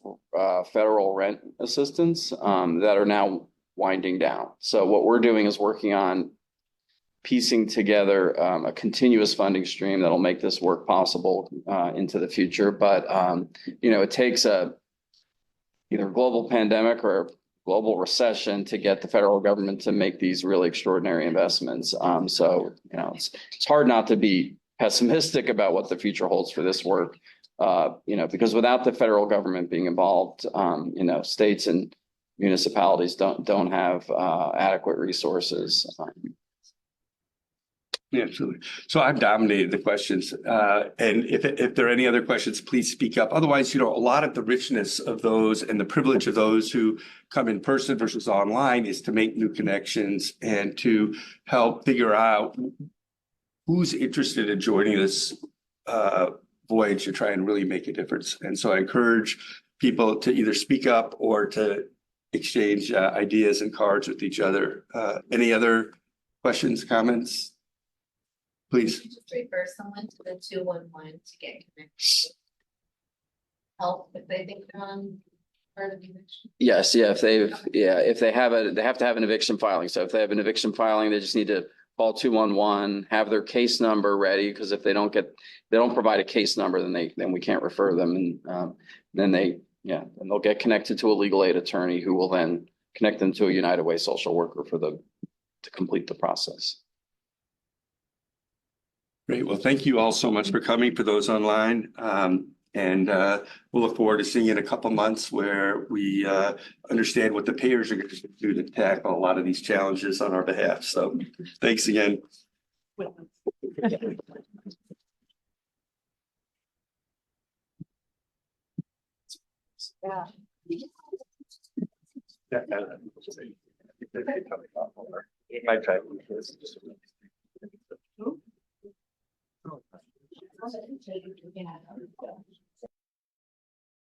federal rent assistance that are now winding down. So what we're doing is working on piecing together a continuous funding stream that'll make this work possible into the future. But, it takes either global pandemic or global recession to get the federal government to make these really extraordinary investments. So, it's hard not to be pessimistic about what the future holds for this work, because without the federal government being involved, states and municipalities don't have adequate resources. yeah, absolutely. So I've dominated the questions. And if there are any other questions, please speak up. Otherwise, a lot of the richness of those and the privilege of those who come in person versus online is to make new connections and to help figure out who's interested in joining this voyage to try and really make a difference. And so I encourage people to either speak up or to exchange ideas and cards with each other. Any other questions, comments? Please. Just refer someone to the 211 to get connected. Help if they think they're on part of the eviction. Yes, yeah, if they have to have an eviction filing. So if they have an eviction filing, they just need to call 211, have their case number ready, because if they don't provide a case number, then we can't refer them. And then they'll get connected to a legal aid attorney who will then connect them to a United Way social worker to complete the process. Great. Well, thank you all so much for coming, for those online. And we'll look forward to seeing you in a couple months where we understand what the payers are going to do to tackle a lot of these challenges on our behalf. So thanks again. Yeah. Yeah. It might try. Yeah.